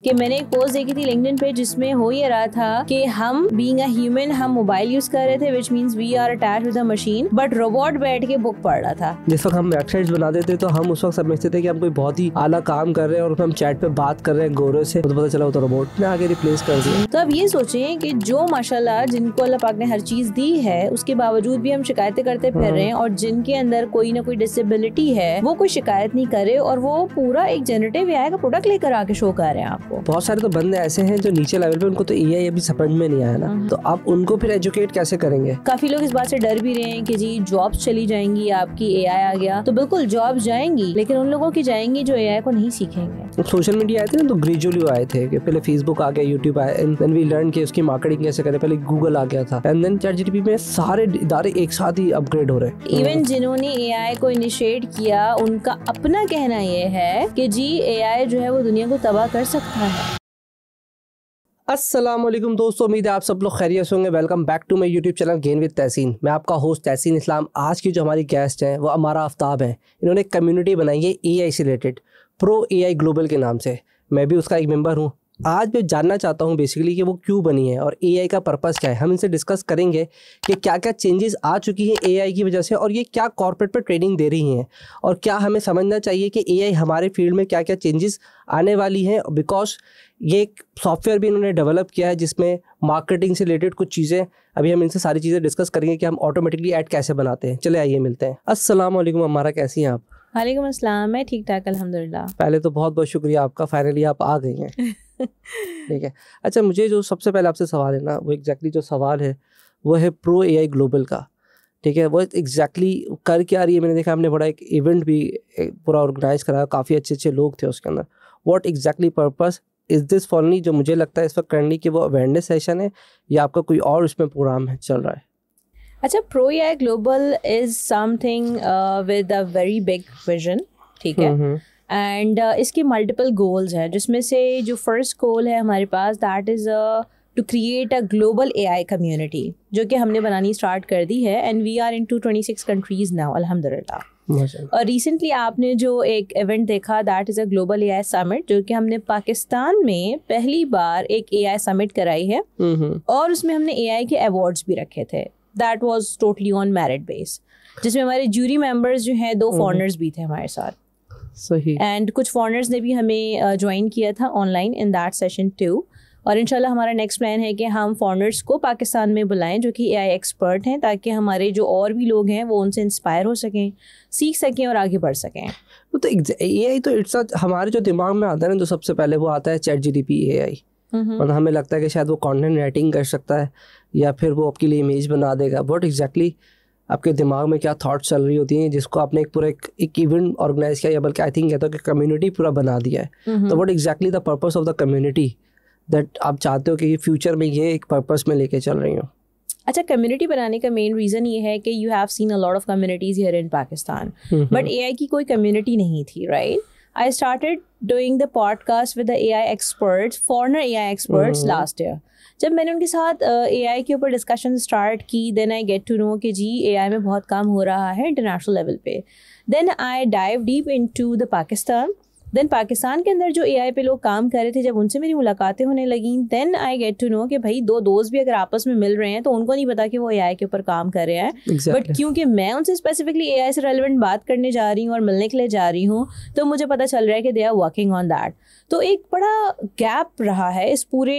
कि मैंने एक पोस्ट देखी थी लिंक्डइन पे जिसमें हो ये रहा था कि हम बीइंग अ ह्यूमन हम मोबाइल यूज कर रहे थे which means we are attached with a machine but robot बैठ के बुक पढ़ रहा था। जिस वक्त हम वेबसाइट्स बनाते थे तो हम उस वक्त समझते थे कि हम कोई बहुत ही आला काम कर रहे हैं और हम चैट पे बात कर रहे हैं गोरे से, तो पता चला वो तो रोबोट ने आगे रिप्लेस कर दिया। तो अब ये सोचें कि जो माशाल्लाह जिनको अल्लाह पाक ने हर चीज दी है उसके बावजूद भी हम शिकायतें करते फिर रहे हैं और जिनके अंदर कोई ना कोई डिसेबिलिटी है वो कोई शिकायत नहीं करे और वो पूरा एक जनरेटिव एआई का प्रोडक्ट लेकर आके शो कर रहे हैं आपको। बहुत सारे तो बंदे ऐसे हैं जो नीचे लेवल पे उनको तो एआई अभी समझ में नहीं आया ना, तो आप उनको फिर एजुकेट कैसे करेंगे? काफी लोग इस बात से डर भी रहे हैं कि जी जॉब्स चली जाएंगी, आपकी एआई आ गया तो बिल्कुल जॉब्स जाएंगी, लेकिन उन लोगों की जाएंगी जो एआई को नहीं सीखेंगे। सोशल मीडिया आए थे ना तो ग्रेजुअली आए थे कि पहले फेसबुक आ गया, यूट्यूब आया, एंड देन वी लर्न कि उसकी मार्केटिंग कैसे करें। पहले गूगल आ गया था एंड देन चैटजीपीटी में सारे इदारे एक साथ ही अपग्रेड हो रहे हैं। इवन जिन्होंने एआई को इनिशिएट किया उनका अपना कहना ये है कि जी एआई जो है वो दुनिया को तबाह कर सकता है। अस्सलाम वालेकुम दोस्तों, उम्मीद है आप सब लोग खैरियत होंगे। Welcome back to my YouTube channel again with Tahseen. मैं आपका होस्ट तहसीन इस्लाम। आज की जो हमारी गेस्ट हैं वो अमारा आफ्ताब हैं। इन्होंने एक कम्युनिटी बनाई है एआई से रिलेटेड, प्रो एआई ग्लोबल के नाम से। मैं भी उसका एक मेंबर हूँ। आज मैं जानना चाहता हूँ बेसिकली कि वो क्यों बनी है और एआई का पर्पस क्या है। हम इनसे डिस्कस करेंगे कि क्या क्या चेंजेस आ चुकी हैं एआई की वजह से और ये क्या कॉर्पोरेट पर ट्रेनिंग दे रही हैं और क्या हमें समझना चाहिए कि एआई हमारे फील्ड में क्या क्या चेंजेस आने वाली हैं। बिकॉज ये एक सॉफ्टवेयर भी इन्होंने डेवलप किया है जिसमें मार्केटिंग से रिलेटेड कुछ चीज़ें, अभी हम इनसे सारी चीज़ें डिस्कस करेंगे कि हम ऑटोमेटिकली ऐड कैसे बनाते हैं। चले आइए मिलते हैं। अस्सलाम वालेकुम अमारा, कैसी हैं आप? वालेकुम अस्सलाम, मैं ठीक ठाक अल्हम्दुलिल्लाह। पहले तो बहुत बहुत शुक्रिया आपका, फाइनली आप आ गई हैं। ठीक है, अच्छा मुझे जो सबसे पहले आपसे सवाल है ना, वो एग्जैक्टली जो सवाल है वो है प्रो एआई ग्लोबल का। ठीक है, वो एग्जैक्टली कर क्या रही है? मैंने देखा आपने बड़ा एक इवेंट भी पूरा ऑर्गेनाइज कराया, काफ़ी अच्छे अच्छे लोग थे उसके अंदर। What exactly purpose is this फॉरनी? जो मुझे लगता है इस वक्त करनी कि वो अवेयरनेस सेशन है या आपका कोई और उसमें प्रोग्राम है चल रहा है? अच्छा, pro AI global is something with a very big vision. ठीक है, एंड इसके मल्टीपल गोल्स हैं जिसमें से जो फर्स्ट गोल है हमारे पास that is to create a global AI community, जो कि हमने बनानी स्टार्ट कर दी है and we are into 26 countries now अल्हम्दुलिल्लाह। और रिसेंटली आपने जो एक इवेंट देखा that is a global AI summit, जो कि हमने पाकिस्तान में पहली बार एक एआई समिट कराई है और उसमें हमने एआई के अवार्ड्स भी रखे थे। That was totally on merit base, जिसमें हमारे जूरी मेंबर्स जो हैं 2 फॉरेनर्स भी थे हमारे साथ। सही। एंड कुछ फॉरेनर्स ने भी हमें ज्वाइन किया था online in that session too. और इंशाल्लाह हमारा नेक्स्ट प्लान है कि हम फॉरेनर्स को पाकिस्तान में बुलाएं जो कि एआई एक्सपर्ट हैं, ताकि हमारे जो और भी लोग हैं वो उनसे इंस्पायर हो सकें, सीख सकें और आगे बढ़ सकें। तो एआई तो इट्स हमारे जो दिमाग में आता है ना, तो सबसे पहले वो आता है चैटजीपीटी एआई। मतलब हमें लगता है कि शायद वो कंटेंट राइटिंग कर सकता है या फिर वो आपके लिए इमेज बना देगा। व्हाट एग्जैक्टली आपके दिमाग में क्या थॉट्स चल रही होती हैं जिसको आपने एक पूरा एक इवेंट ऑर्गेनाइज किया, या बल्कि आई थिंक कहता हूँ कि कम्युनिटी पूरा बना दिया है। तो what exactly the purpose of the community that आप चाहते हो कि ये फ्यूचर में ये एक पर्पस में लेके चल रही हो? अच्छा, कम्युनिटी बनाने का मेन रीज़न ये है कि you have seen a lot of communities here in Pakistan, but AI की कोई कम्युनिटी नहीं थी, right? I started doing the podcast with the AI experts, foreigner AI experts last year. जब मैंने उनके साथ AI के ऊपर डिस्कशन स्टार्ट की, then I get to know कि जी AI में बहुत काम हो रहा है इंटरनेशनल लेवल पे। Then I dive deep into the Pakistan. Then Pakistan के अंदर जो एआई पे लोग काम कर रहे थे, जब उनसे मेरी मुलाकातें होने लगी, then I get to know कि भाई 2 दोस्त भी अगर आपस में मिल रहे हैं तो उनको नहीं पता कि वो एआई के ऊपर काम कर रहे हैं। बट क्योंकि मैं उनसे स्पेसिफिकली एआई से रेलेवेंट बात करने जा रही हूँ और मिलने के लिए जा रही हूँ, तो मुझे पता चल रहा है कि they are working on that. तो एक बड़ा गैप रहा है इस पूरे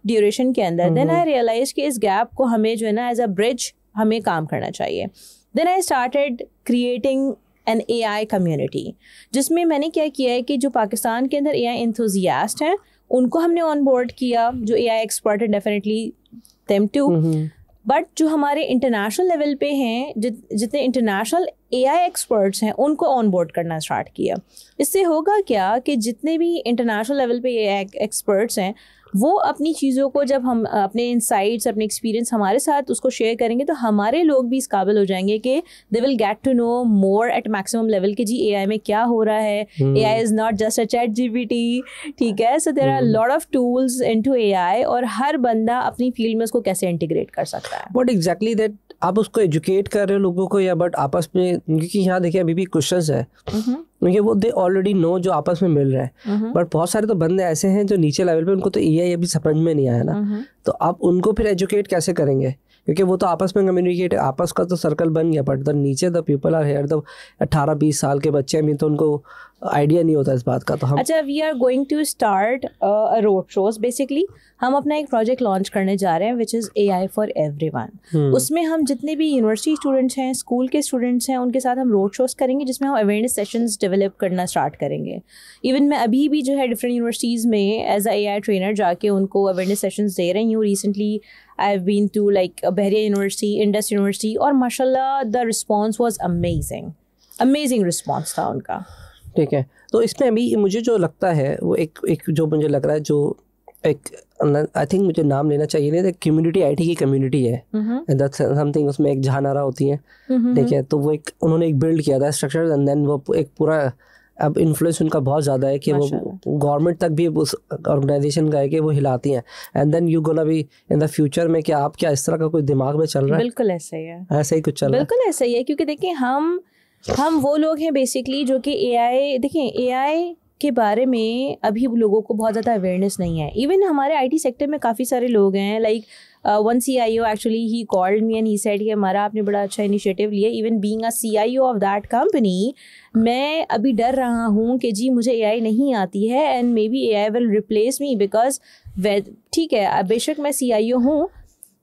ड्यूरेशन के अंदर। देन आई रियलाइज कि इस गैप को हमें जो है ना एज अ ब्रिज हमें काम करना चाहिए। Then I started creating an AI community, जिसमें मैंने क्या किया है कि जो पाकिस्तान के अंदर एआई एंथुजियास्ट हैं उनको हमने ऑन बोर्ड किया, जो एआई एक्सपर्ट है डेफिनेटली देम टू। बट जो हमारे इंटरनेशनल लेवल पे हैं, जितने इंटरनेशनल एआई एक्सपर्ट्स हैं उनको ऑन बोर्ड करना स्टार्ट किया। इससे होगा क्या कि जितने भी इंटरनेशनल लेवल पे एआई एक्सपर्ट्स हैं वो अपनी चीज़ों को, जब हम अपने इंसाइट्स अपने एक्सपीरियंस हमारे साथ उसको शेयर करेंगे, तो हमारे लोग भी इस काबिल हो जाएंगे कि they will get to know more at maximum level कि जी एआई में क्या हो रहा है। AI is not just a ChatGPT, ठीक है? So there are lot of tools into AI और हर बंदा अपनी फील्ड में उसको कैसे इंटीग्रेट कर सकता है। व्हाट एग्जैक्टली दैट आप उसको एजुकेट कर रहे हो लोगों को, या बट आपस में? क्योंकि यहाँ देखिए अभी भी क्वेश्चंस है क्योंकि वो दे ऑलरेडी नो जो आपस में मिल रहा है। बट बहुत सारे तो बंदे ऐसे हैं जो नीचे लेवल पे उनको तो एआई अभी समझ में नहीं आया ना, तो आप उनको फिर एजुकेट कैसे करेंगे? क्योंकि वो तो आपस में कम्युनिकेट, आपस का तो सर्कल बन गया, बट द नीचे the people are here, the 18-20 साल के बच्चे हैं तो उनको आइडिया नहीं होता इस बात का। तो हम अच्छा, we are going to start road shows. Basically हम अपना एक प्रोजेक्ट लॉन्च करने जा रहे हैं which is AI for everyone. उसमें हम जितने भी यूनिवर्सिटी स्टूडेंट्स हैं, स्कूल के स्टूडेंट्स हैं, उनके साथ हम रोड शोज करेंगे जिसमें हम अवेयरनेस सेशंस डेवलप करना स्टार्ट करेंगे। इवन मैं अभी भी जो है डिफरेंट यूनिवर्सिटीज़ में एज अ AI ट्रेनर जाके उनको अवेयरनेस सेशंस दे रही हूँ। Recently I have been to like Bahria university, Indus university, और माशाल्लाह the response was amazing response था उनका। ठीक है, तो इसमें अभी मुझे जो लगता है वो एक जो मुझे लग रहा है, जो एक आई थिंक मुझे नाम लेना चाहिए नहीं, कम्युनिटी आईटी की कम्युनिटी है, दैट्स समथिंग। उसमें एक जहानारा होती है, ठीक है, तो वो एक उन्होंने एक बिल्ड किया था स्ट्रक्चर, एंड देन वो एक पूरा अब इन्फ्लुएंस उनका बहुत ज़्यादा है कि वो गवर्नमेंट तक भी उस ऑर्गेनाइजेशन का है कि वो हिलाती हैं। And then you gonna be in the future में क्या आप क्या इस तरह का कोई दिमाग में चल रहा है? बिल्कुल ऐसा ही है, ऐसा ही कुछ चल रहा है, बिल्कुल ऐसा ही है। क्योंकि देखिए हम वो लोग हैं बेसिकली जो कि AI, देखें AI के बारे में अभी लोगों को बहुत ज़्यादा अवेयरनेस नहीं है। इवन हमारे IT सेक्टर में काफ़ी सारे लोग हैं, like one CIO actually he called me and he said कि हमारा आपने बड़ा अच्छा इनिशिएटिव लिया। Even being a CIO of that company, मैं अभी डर रहा हूँ कि जी मुझे AI नहीं आती है and may be AI will replace me, because ठीक है बेशक मैं CIO हूँ,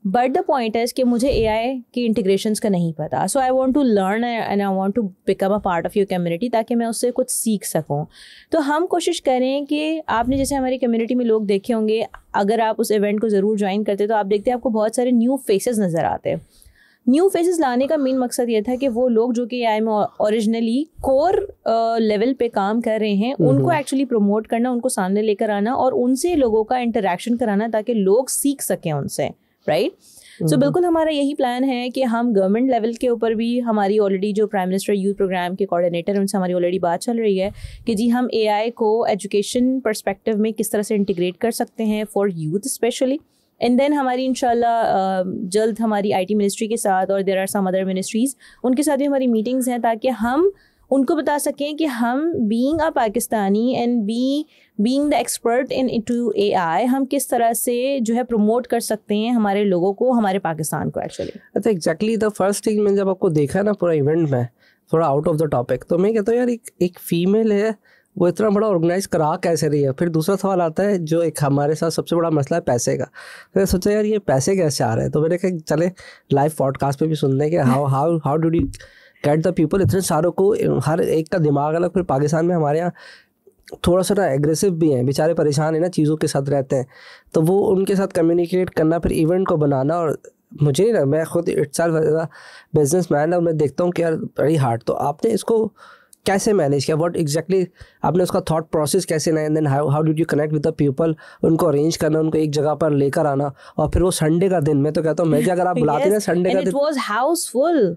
बट द पॉइंट है कि मुझे AI की इंटीग्रेशंस का नहीं पता। So I want to learn and I want to become a part of your community, ताकि मैं उससे कुछ सीख सकूं। तो हम कोशिश करें कि आपने जैसे हमारी कम्युनिटी में लोग देखे होंगे, अगर आप उस इवेंट को ज़रूर ज्वाइन करते तो आप देखते हैं आपको बहुत सारे न्यू फेसेस नज़र आते हैं। न्यू फेसेस लाने का मेन मकसद ये था कि वो लोग जो कि AI में ओरिजिनली कोर लेवल पे काम कर रहे हैं उनको एक्चुअली प्रमोट करना, उनको सामने लेकर आना और उनसे लोगों का इंटरेक्शन कराना ताकि लोग सीख सकें उनसे, राइट। सो बिल्कुल हमारा यही प्लान है कि हम गवर्नमेंट लेवल के ऊपर भी, हमारी ऑलरेडी जो प्राइम मिनिस्टर यूथ प्रोग्राम के कोऑर्डिनेटर हैं उनसे हमारी ऑलरेडी बात चल रही है कि जी हम AI को एजुकेशन पर्सपेक्टिव में किस तरह से इंटीग्रेट कर सकते हैं for youth specially. And then हमारी इंशाल्लाह जल्द हमारी IT मिनिस्ट्री के साथ और there are some other ministries, उनके साथ भी हमारी मीटिंग्स हैं ताकि हम उनको बता सकें कि हम being a Pakistani and being the expert into AI हम किस तरह से जो है प्रमोट कर सकते हैं हमारे लोगों को, हमारे पाकिस्तान को एक्चुअली। अच्छा, एग्जैक्टली द फर्स्ट थिंग मैंने जब आपको देखा ना पूरा इवेंट में, थोड़ा आउट ऑफ द टॉपिक, तो मैं कहता हूँ यार एक फीमेल है वो इतना बड़ा ऑर्गेनाइज करा कैसे रही है। फिर दूसरा सवाल आता है जो एक हमारे साथ सबसे बड़ा मसला है पैसे का। तो मैं सोचा यार ये पैसे कैसे आ रहे हैं, तो मैंने कहा चले लाइव पॉडकास्ट पे भी सुनने के how do you get the people. इतने सारों को हर एक का दिमाग अलग। फिर पाकिस्तान में हमारे यहाँ थोड़ा सा ना एग्रेसिव भी हैं, बेचारे परेशान है ना, चीज़ों के साथ रहते हैं, तो वो उनके साथ कम्युनिकेट करना, फिर इवेंट को बनाना। और मुझे नहीं, मैं खुद इट्सेल्फ बिजनेस मैन है और मैं देखता हूँ कि यार बड़ी हार्ड। तो आपने इसको कैसे मैनेज किया, व्हाट एग्जैक्टली आपने उसका थॉट प्रोसेस कैसे ना, and then how did you connect with the people, उनको अरेंज करना, उनको एक जगह पर लेकर आना, और फिर वो संडे का दिन, मैं तो कहता हूँ मैं अगर आप बुलाते ना संडे का दिन, इट वाज हाउसफुल,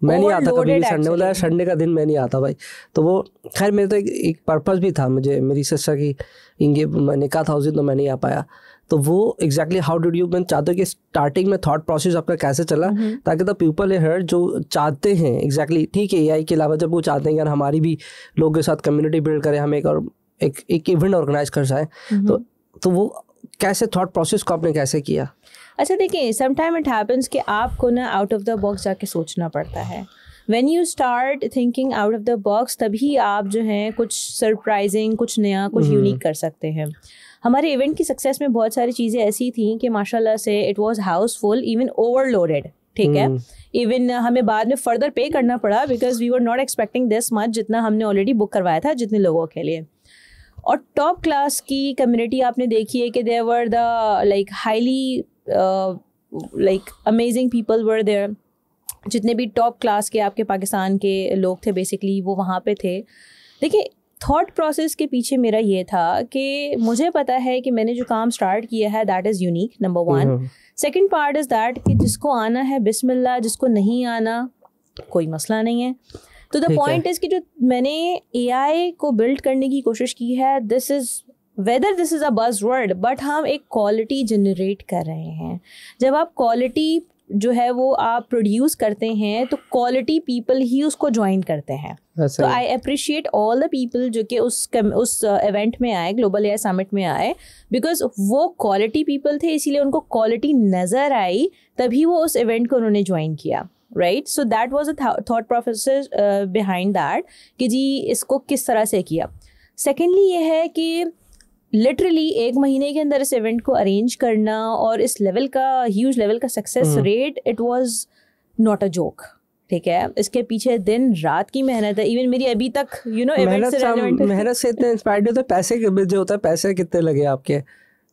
मैं नहीं आता कभी भी संडे, बोला संडे का दिन मैं नहीं आता भाई। तो वो खैर मेरे तो एक पर्पस भी था, मुझे मेरी सिस्टर की निकाह था उस दिन, तो मैं नहीं आ पाया। तो वो एग्जैक्टली हाउ डिड यू, मैं चाहता हूँ कि स्टार्टिंग में थॉट प्रोसेस आपका कैसे चला ताकि द पीपल हियर जो चाहते हैं एग्जैक्टली, ठीक है AI के अलावा जब वो चाहते हैं यार हमारी भी लोगों के साथ कम्युनिटी बिल्ड करें, हम एक इवेंट ऑर्गेनाइज कर जाए, तो वो कैसे थॉट प्रोसेस को आपने कैसे किया? अच्छा देखिए, समटाइम इट हैपन्स कि आपको ना आउट ऑफ द बॉक्स जाके सोचना पड़ता है। When you start thinking out of the box तभी आप जो हैं कुछ सरप्राइजिंग, कुछ नया, कुछ यूनिक कर सकते हैं। हमारे इवेंट की सक्सेस में बहुत सारी चीज़ें ऐसी थी कि माशाल्लाह से it was Housefull, even overloaded, ठीक है। इवन हमें बाद में फर्दर पे करना पड़ा because we were not expecting this much, जितना हमने ऑलरेडी बुक करवाया था जितने लोगों के लिए। और टॉप क्लास की कम्युनिटी आपने देखी है कि there were the like highly like amazing people were there. जितने भी टॉप क्लास के आपके पाकिस्तान के लोग थे बेसिकली वो वहाँ पे थे। देखिए, थॉट प्रोसेस के पीछे मेरा ये था कि मुझे पता है कि मैंने जो काम स्टार्ट किया है that is unique, number 1। Second part is that कि जिसको आना है बिस्मिल्लाह, जिसको नहीं आना कोई मसला नहीं है। तो द पॉइंट इज़ कि जो मैंने AI को बिल्ड करने की कोशिश की है, this is whether this is a buzz word, but हम एक क्वालिटी जनरेट कर रहे हैं। जब आप क्वालिटी जो है वो आप प्रोड्यूस करते हैं तो क्वालिटी पीपल ही उसको ज्वाइन करते हैं. तो I appreciate all the people जो कि उस इवेंट में आए, ग्लोबल एआई समिट में आए, बिकॉज वो क्वालिटी पीपल थे, इसीलिए उनको क्वालिटी नज़र आई, तभी वो उस इवेंट को उन्होंने ज्वाइन किया. Right, so that was a thought process behind that कि जी इसको किस तरह से किया. सेकेंडली ये है कि लिटरली 1 महीने के अंदर इस इवेंट को अरेंज करना और इस लेवल का ह्यूज लेवल का success rate, it was not a joke. ठीक है, इसके पीछे दिन रात की मेहनत है. इवन मेरी अभी तक मेहनत से इतने इंस्पायर्ड होते हैं. पैसे जो होता है, पैसे कितने लगे आपके?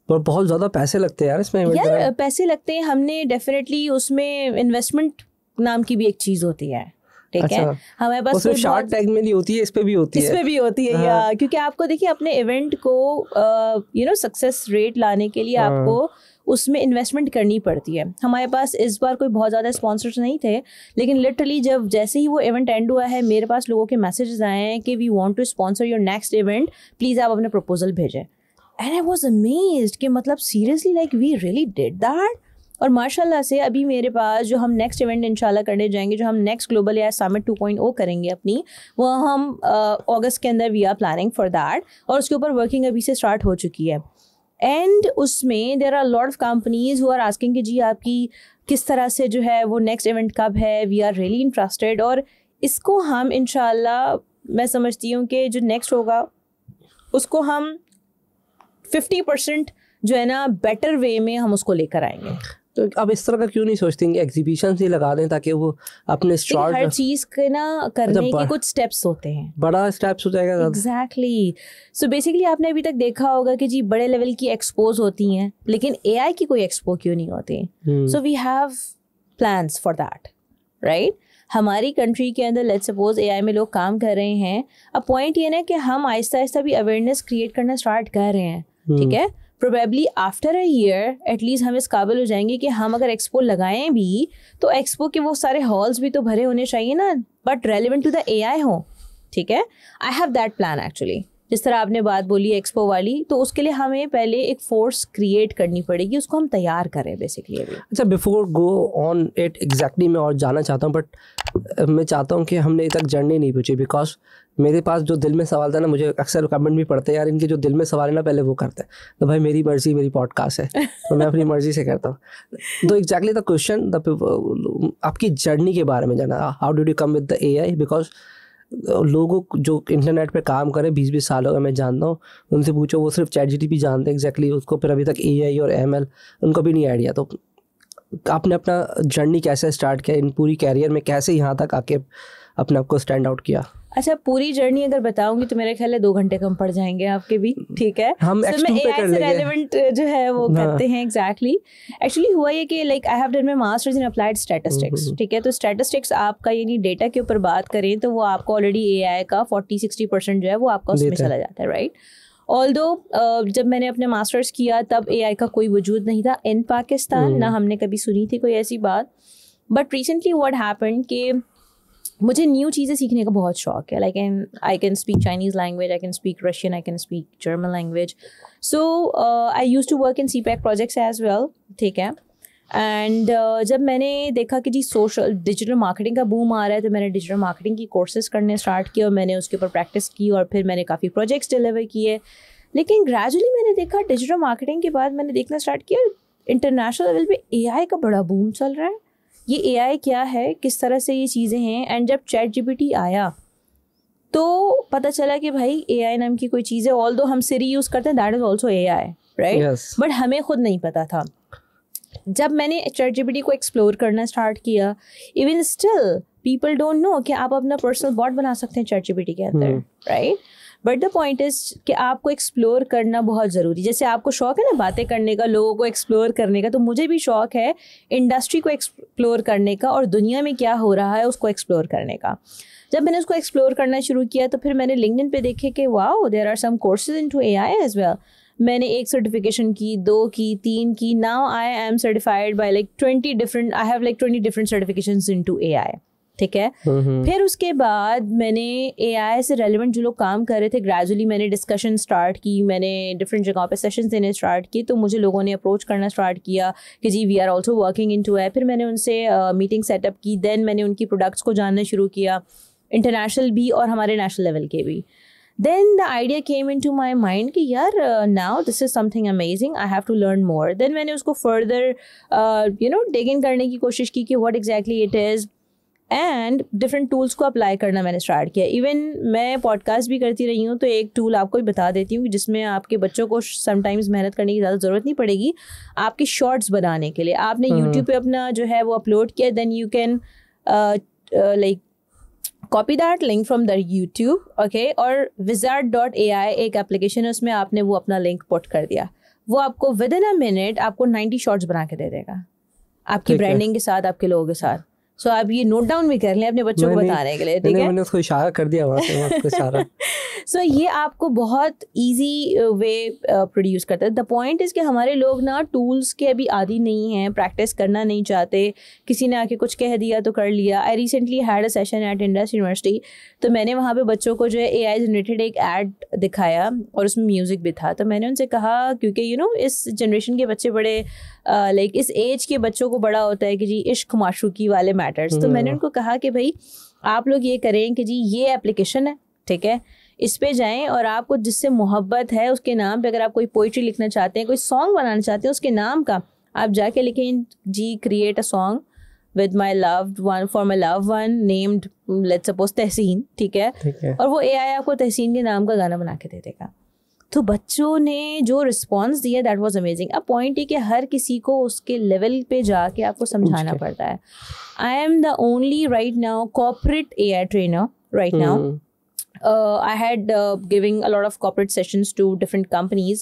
पर बहुत ज़्यादा पैसे लगते हैं यार इसमें. यार पैसे लगते हैं. हमने डेफिनेटली उसमें इन्वेस्टमेंट नाम की भी एक चीज़ होती है. ठीक है, हमारे पास सिर्फ शार्क टैंक में नहीं होती है, इस पे भी होती है. या क्योंकि आपको देखिए अपने इवेंट को सक्सेस रेट लाने के लिए आपको उसमें इन्वेस्टमेंट करनी पड़ती है. हमारे पास इस बार कोई बहुत ज़्यादा स्पॉन्सर्स नहीं थे, लेकिन लिटरली जैसे ही वो इवेंट एंड हुआ है, मेरे पास लोगों के मैसेजेस आए हैं कि we want to sponsor your next event, please आप अपने प्रपोजल भेजें. एंड आई वाज अमेज्ड कि मतलब seriously like we really did that. और माशाल्लाह से अभी मेरे पास जो हम नेक्स्ट इवेंट इंशाल्लाह करने जाएंगे, जो हम नेक्स्ट ग्लोबल एआई समिट 2.0 करेंगे अपनी, वो हम अगस्त के अंदर we are planning for that, और उसके ऊपर वर्किंग अभी से स्टार्ट हो चुकी है. एंड उसमें there are lot of companies who are asking कि जी आपकी किस तरह से जो है वो नेक्स्ट इवेंट कब है. वी आर रियली इंटरेस्टेड, और इसको हम इंशाल्लाह, मैं समझती हूँ कि जो नेक्स्ट होगा उसको हम 50% जो है ना बेटर वे में हम उसको लेकर आएंगे. तो अब इस तरह का क्यों नहीं सोचते कि एग्जीबिशन ही लगा दें, ताकि वो अपने स्टॉल, हर चीज़ के ना करने के कुछ स्टेप्स होते हैं, बड़ा स्टेप्स हो जाएगा. एग्जैक्टली. सो बेसिकली आपने अभी तक देखा होगा कि जी बड़े लेवल की एक्सपोज होती हैं, लेकिन एआई की कोई एक्सपो क्यों नहीं होती. So we have plans for that. Right, हमारी कंट्री के अंदर लेट्स सपोज एआई में लोग काम कर रहे हैं. अब पॉइंट ये ना कि हम आहिस्ता आहिस्ता भी अवेयरनेस क्रिएट करना स्टार्ट कर रहे हैं. ठीक है, probably after a year at least हम इस काबिल हो जाएंगे कि हम अगर एक्सपो लगाएं भी तो एक्सपो के वो सारे हॉल्स भी तो भरे होने चाहिए ना, but relevant to the AI हो. ठीक है, I have that plan actually. जिस तरह आपने बात बोली एक्सपो वाली, तो उसके लिए हमें पहले एक फोर्स क्रिएट करनी पड़ेगी, उसको हम तैयार करें बेसिकली अभी. अच्छा, before go on it exactly मैं और जाना चाहता हूँ, बट मैं चाहता हूँ कि हमने अभी तक जर्नी नहीं पूछी, बिकॉज मेरे पास जो दिल में सवाल था ना, मुझे अक्सर कमेंट भी पढ़ते हैं यार इनके जो दिल में सवाल है ना पहले वो करते हैं. तो भाई मेरी मर्जी, मेरी पॉडकास्ट है तो मैं अपनी मर्जी से करता हूँ. तो एग्जैक्टली द क्वेश्चन, आपकी जर्नी के बारे में जाना. How did you come with the AI? Because लोगों जो इंटरनेट पे काम करें 20-20 साल हो गए, मैं जानता हूँ, उनसे पूछो वो सिर्फ ChatGPT जानते हैं एग्जैक्टली उसको, फिर अभी तक AI और ML उनको भी नहीं आइडिया. तो आपने अपना जर्नी कैसे स्टार्ट किया इन पूरी कैरियर में, कैसे यहाँ तक आके अपने आप को स्टैंड आउट किया? अच्छा, पूरी जर्नी अगर बताऊंगी तो मेरे ख्याल है 2 घंटे कम पड़ जाएंगे आपके भी. ठीक है, हम so मैं AI से रेलेवेंट जो है वो करते हैं. एग्जैक्टली. एक्चुअली हुआ ये कि like I have done my masters in applied statistics. ठीक है, तो स्टैटिस्टिक्स आपका यानी डेटा के ऊपर बात करें तो वो आपको ऑलरेडी AI का 40-60% जो है वो आपका उसमें चला जाता है. राइट, ऑल्दो जब मैंने अपने मास्टर्स किया तब AI का कोई वजूद नहीं था इन पाकिस्तान, ना हमने कभी सुनी थी कोई ऐसी बात. बट रिसेंटली व्हाट हैपेंड कि मुझे न्यू चीज़ें सीखने का बहुत शौक है. Like I can speak Chinese language, I can speak Russian, I can speak German language. So I used to work in CPAC projects as well. ठीक है, एंड जब मैंने देखा कि जी सोशल डिजिटल मार्केटिंग का बूम आ रहा है, तो मैंने डिजिटल मार्केटिंग की कोर्सेज करने स्टार्ट किए और मैंने उसके ऊपर प्रैक्टिस की और फिर मैंने काफ़ी प्रोजेक्ट्स डिलीवर किए. लेकिन ग्रेजुअली मैंने देखा डिजिटल मार्केटिंग के बाद मैंने देखना स्टार्ट किया इंटरनेशनल लेवल पे AI का बड़ा बूम चल रहा है. ये AI क्या है, किस तरह से ये चीज़ें हैं. एंड जब ChatGPT आया तो पता चला कि भाई AI नाम की कोई चीज़ है. ऑल्दो हम Siri यूज़ करते हैं, that is also AI, right, but हमें खुद नहीं पता था. जब मैंने ChatGPT को एक्सप्लोर करना स्टार्ट किया, even still people don't know कि आप अपना पर्सनल बॉट बना सकते हैं ChatGPT के अंदर. Right, but the point is कि आपको एक्सप्लोर करना बहुत ज़रूरी. जैसे आपको शौक है ना बातें करने का, लोगों को एक्सप्लोर करने का, तो मुझे भी शौक है इंडस्ट्री को एक्सप्लोर करने का और दुनिया में क्या हो रहा है उसको एक्सप्लोर करने का. जब मैंने उसको एक्सप्लोर करना शुरू किया तो फिर मैंने लिंक्डइन पे देखे कि wow there are some courses into AI as well. मैंने 1 सर्टिफिकेशन की, 2 की, 3 की. Now I am certified by like 20 different, I have like 20 different certifications into AI. ठीक है। फिर उसके बाद मैंने AI से रेलिवेंट जो लोग काम कर रहे थे, ग्रेजुअली मैंने डिस्कशन स्टार्ट की, मैंने डिफरेंट जगहों पे सेशंस देने स्टार्ट किए, तो मुझे लोगों ने अप्रोच करना स्टार्ट किया कि जी we are also working in to है। फिर मैंने उनसे मीटिंग सेटअप की, देन मैंने उनकी प्रोडक्ट्स को जानना शुरू किया, इंटरनेशनल भी और हमारे नेशनल लेवल के भी। Then the idea came into my mind कि यार now this is something amazing, I have to learn more. Then मैंने उसको further dig in करने की कोशिश की कि what exactly it is, and different tools को apply करना मैंने start किया। Even मैं podcast भी करती रही हूँ, तो एक tool आपको भी बता देती हूँ जिसमें आपके बच्चों को sometimes मेहनत करने की ज़्यादा ज़रूरत नहीं पड़ेगी आपके shorts बनाने के लिए। आपने YouTube पे अपना जो है वो upload किया, then you can like copy that link from the YouTube, okay, और Wizard.ai एक एप्लीकेशन है, उसमें आपने वो अपना लिंक पुट कर दिया, वो आपको विद इन अ मिनट आपको 90 शॉर्ट्स बना के दे देगा आपकी ब्रांडिंग के साथ, आपके लोगों के साथ। सो आप ये नोट डाउन भी कर लें अपने बच्चों को बताने के लिए, ठीक है। मैंने उसको इशारा कर दिया वहाँ से, उसको इशारा। सो ये आपको बहुत इजी वे प्रोड्यूस करता है। द पॉइंट इज़ कि हमारे लोग ना टूल्स के अभी आदी नहीं हैं, प्रैक्टिस करना नहीं चाहते, किसी ने आके कुछ कह दिया तो कर लिया। I recently had a session at Indus university, तो मैंने वहाँ पे बच्चों को जो है AI जनरेटेड एक ऐड दिखाया और उसमें म्यूज़िक भी था। तो मैंने उनसे कहा, क्योंकि इस जनरेशन के बच्चे बड़े लाइक इस एज के बच्चों को बड़ा होता है कि जी इश्क माशूकी वाले मैटर्स, तो मैंने उनको कहा कि भाई आप लोग ये करें कि जी ये एप्लीकेशन है, ठीक है, इस पे जाएं और आपको जिससे मोहब्बत है उसके नाम पे, अगर आप कोई पोइट्री लिखना चाहते हैं, कोई सॉन्ग बनाना चाहते हैं उसके नाम का, आप जाके लिखें जी create a song with my loved one for my love one named let's suppose Tahseen, ठीक है, और वो AI आपको तहसीन के नाम का गाना बना के दे देगा। तो बच्चों ने जो रिस्पॉन्स दिया दैट वाज अमेजिंग। अब पॉइंट है कि हर किसी को उसके लेवल पे जाके आपको समझाना पड़ता है। I am the only right now corporate AI trainer right now. I had giving a lot of corporate sessions to different companies.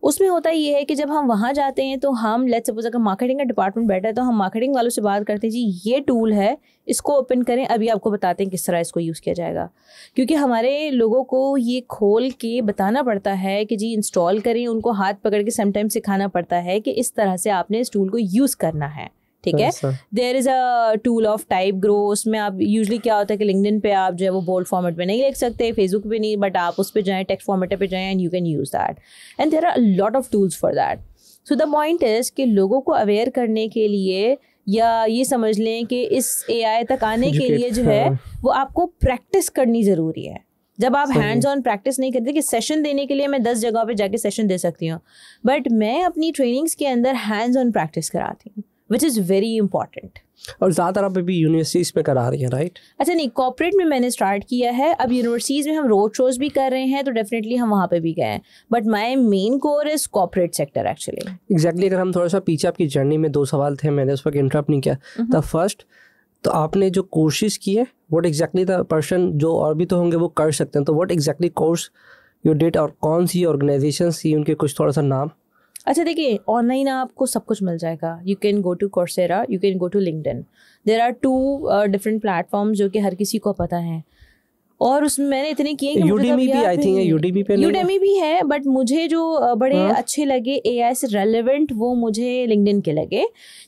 उसमें होता ये है कि जब हम वहाँ जाते हैं तो हम लेट्स सपोज अगर मार्केटिंग का डिपार्टमेंट बैठा है तो हम मार्केटिंग वालों से बात करते हैं जी ये टूल है, इसको ओपन करें, अभी आपको बताते हैं किस तरह इसको यूज़ किया जाएगा। क्योंकि हमारे लोगों को ये खोल के बताना पड़ता है कि जी इंस्टॉल करें, उनको हाथ पकड़ के समटाइम सिखाना पड़ता है कि इस तरह से आपने इस टूल को यूज़ करना है, ठीक है। There is a tool of type grow, उसमें आप यूजली क्या होता है कि लिंक्डइन पे आप जो है वो बोल्ड फॉर्मेट में नहीं लिख सकते, फेसबुक पे नहीं, बट आप उस पर जाएँ, टेक्स्ट फॉर्मेट पे जाएँ and you can use that, and there are lot of tools for that. So the point is कि लोगों को अवेयर करने के लिए, या ये समझ लें कि इस AI तक आने के लिए जो है वो आपको प्रैक्टिस करनी ज़रूरी है। जब आप हैंड्स ऑन प्रैक्टिस नहीं करते, कि सेशन देने के लिए मैं 10 जगह पे जाके सेशन दे सकती हूँ, बट मैं अपनी ट्रेनिंग्स के अंदर हैंड्स ऑन प्रैक्टिस कराती हूँ, विच इज़ वेरी इंपॉर्टेंट। और ज़्यादातर आप अभी यूनिवर्सिटीज़ में करा रही हैं, राइट? अच्छा नहीं, कॉर्पोरेट में मैंने स्टार्ट किया है, अब यूनिवर्सिटीज़ में हम रोड शोज़ भी कर रहे हैं, तो डेफिनेटली हम वहाँ पे भी गए हैं, but my main core is corporate sector actually. Exactly. अगर हम थोड़ा सा पीछे आपकी जर्नी में 2 सवाल थे, मैंने उस वक्त इंटरप्ट नहीं किया। द फर्स्ट, तो आपने जो कोर्सेज की है व्हाट एग्जैक्टली द पर्सन, जो और भी तो होंगे वो कर सकते हैं, तो what exactly course you did और कौन सी ऑर्गेनाइजेशन थी, उनके कुछ थोड़ा सा नाम? अच्छा देखिए, ऑनलाइन आपको सब कुछ मिल जाएगा। You can go to Coursera, you can go to LinkedIn, there are 2 different platforms जो कि हर किसी को पता है, और उसमें मैंने इतने किए कि यूडेमी भी आई थिंक है, यूडेमी भी है, बट मुझे जो बड़े अच्छे लगे AI से रेलेवेंट वो मुझे लिंक्डइन के लगे,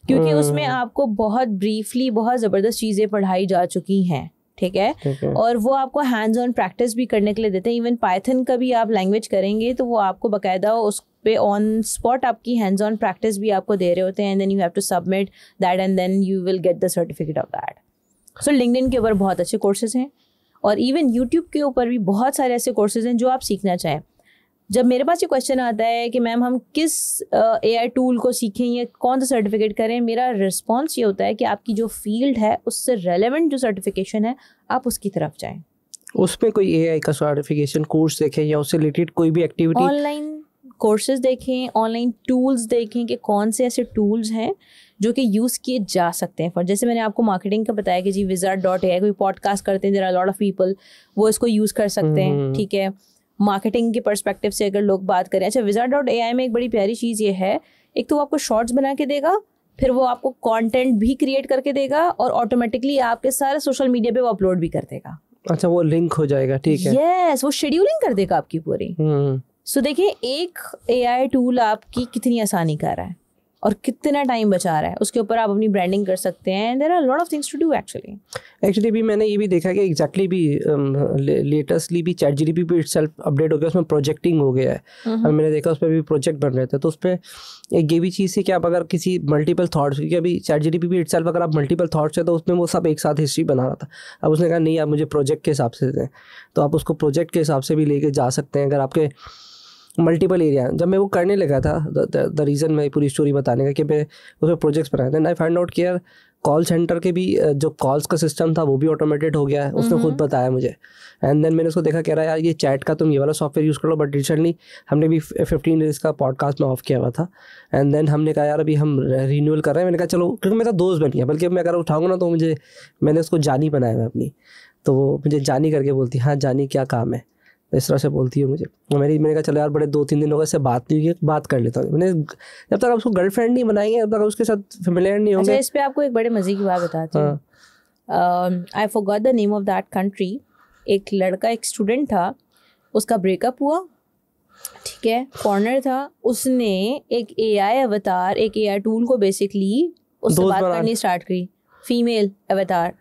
क्योंकि उसमें आपको बहुत ब्रीफली बहुत ज़बरदस्त चीज़ें पढ़ाई जा चुकी हैं, ठीक है, और वो आपको हैंड्स ऑन प्रैक्टिस भी करने के लिए देते हैं। इवन पाइथन का भी आप लैंग्वेज करेंगे तो वो आपको बाकायदा उस पे ऑन स्पॉट आपकी हैंड्स ऑन प्रैक्टिस भी आपको दे रहे होते हैं, and then you have to submit that and then you will get the certificate of that. So LinkedIn के ऊपर बहुत अच्छे कोर्सेज हैं, और इवन यूट्यूब के ऊपर भी बहुत सारे ऐसे कोर्सेज हैं जो आप सीखना चाहें। जब मेरे पास ये क्वेश्चन आता है कि मैम हम किस AI टूल को सीखें या कौन सा सर्टिफिकेट करें, मेरा रिस्पॉन्स ये होता है कि आपकी जो फील्ड है उससे रेलेवेंट जो सर्टिफिकेशन है आप उसकी तरफ जाएं। उसमें कोई AI का सर्टिफिकेशन कोर्स देखें या उससे रिलेटेड कोई भी एक्टिविटी, ऑनलाइन कोर्सेज देखें, ऑनलाइन टूल्स देखें कि कौन से ऐसे टूल्स हैं जो कि यूज़ किए जा सकते हैं। फॉर जैसे मैंने आपको मार्केटिंग का बताया कि जी Wizard.ai कोई पॉडकास्ट करते हैं, there are lot of people, वो इसको यूज़ कर सकते हैं, ठीक है। मार्केटिंग के पर्सपेक्टिव से अगर लोग बात करें, अच्छा Wizard.ai में एक बड़ी प्यारी चीज़ ये है, एक तो वो आपको शॉर्ट्स बना के देगा, फिर वो आपको कंटेंट भी क्रिएट करके देगा, और ऑटोमेटिकली आपके सारे सोशल मीडिया पे वो अपलोड भी कर देगा। अच्छा, वो लिंक हो जाएगा, ठीक है। यस, वो शेड्यूलिंग कर देगा आपकी पूरी। सो देखिए, एक AI टूल आपकी कितनी आसानी कर रहा है, और कितना टाइम बचा रहा है, उसके ऊपर आप अपनी ब्रांडिंग कर सकते हैं. And there are lot of things to do actually भी मैंने ये भी देखा कि एग्जैक्टली भी लेटेस्टली भी चैट जीपीटी भी इटसेल्फ अपडेट हो गया, उसमें प्रोजेक्टिंग हो गया है. और मैंने देखा उस पर भी प्रोजेक्ट बन रहे थे, तो उस पर एक ये भी चीज़ थी कि आप अगर किसी मल्टीपल थाट्स, क्योंकि अभी चैट जीपीटी भी इटसेल्फ अगर आप मल्टीपल थाट्स है तो उसमें वो सब एक साथ हिस्ट्री बना रहा था. अब उसने कहा नहीं, आप मुझे प्रोजेक्ट के हिसाब से दें, तो आप उसको प्रोजेक्ट के हिसाब से भी लेके जा सकते हैं अगर आपके मल्टीपल एरिया. जब मैं वो करने लगा था, द रीज़न मैं पूरी स्टोरी बताने का कि मैं उसमें प्रोजेक्ट्स बनाए थे, आई फाइंड आउट कि यार कॉल सेंटर के भी जो कॉल्स का सिस्टम था वो भी ऑटोमेटेड हो गया है. उसने खुद बताया मुझे. एंड देन मैंने उसको देखा, कह रहा है यार ये चैट का तुम ये वाला सॉफ्टवेयर यूज़ कर लो. बट रिसेंटली हमने भी 15 डेज़ का पॉडकास्ट में ऑफ किया हुआ था. एंड देन हमने कहा यार अभी हम रिन्यूअल कर रहे हैं. मैंने कहा चलो, क्योंकि मेरा दोस्त बन गया, बल्कि अब मैं अगर उठाऊँगा ना तो मैंने उसको जानी बनाया है अपनी, तो वो मुझे जानी करके बोलती, हाँ जानी क्या काम है, इस तरह से बोलती है मुझे. मैंने कहा चलो यार बड़े 2-3 दिन हो गए इससे बात नहीं हुई, बात कर लेता हूँ. मैंने जब तक आप उसको गर्लफ्रेंड नहीं बनाएंगे, जब तक उसके साथ फेमिलियर नहीं होंगे. अच्छा, इस पे आपको एक बड़े मजे की बात बताती हूँ. I forgot the name of that country. एक लड़का, एक स्टूडेंट था, उसका ब्रेकअप हुआ, ठीक है, फॉरेनर था. उसने एक AI अवतार, एक AI टूल को बेसिकली उससे बात करनी स्टार्ट करी, फीमेल अवतार.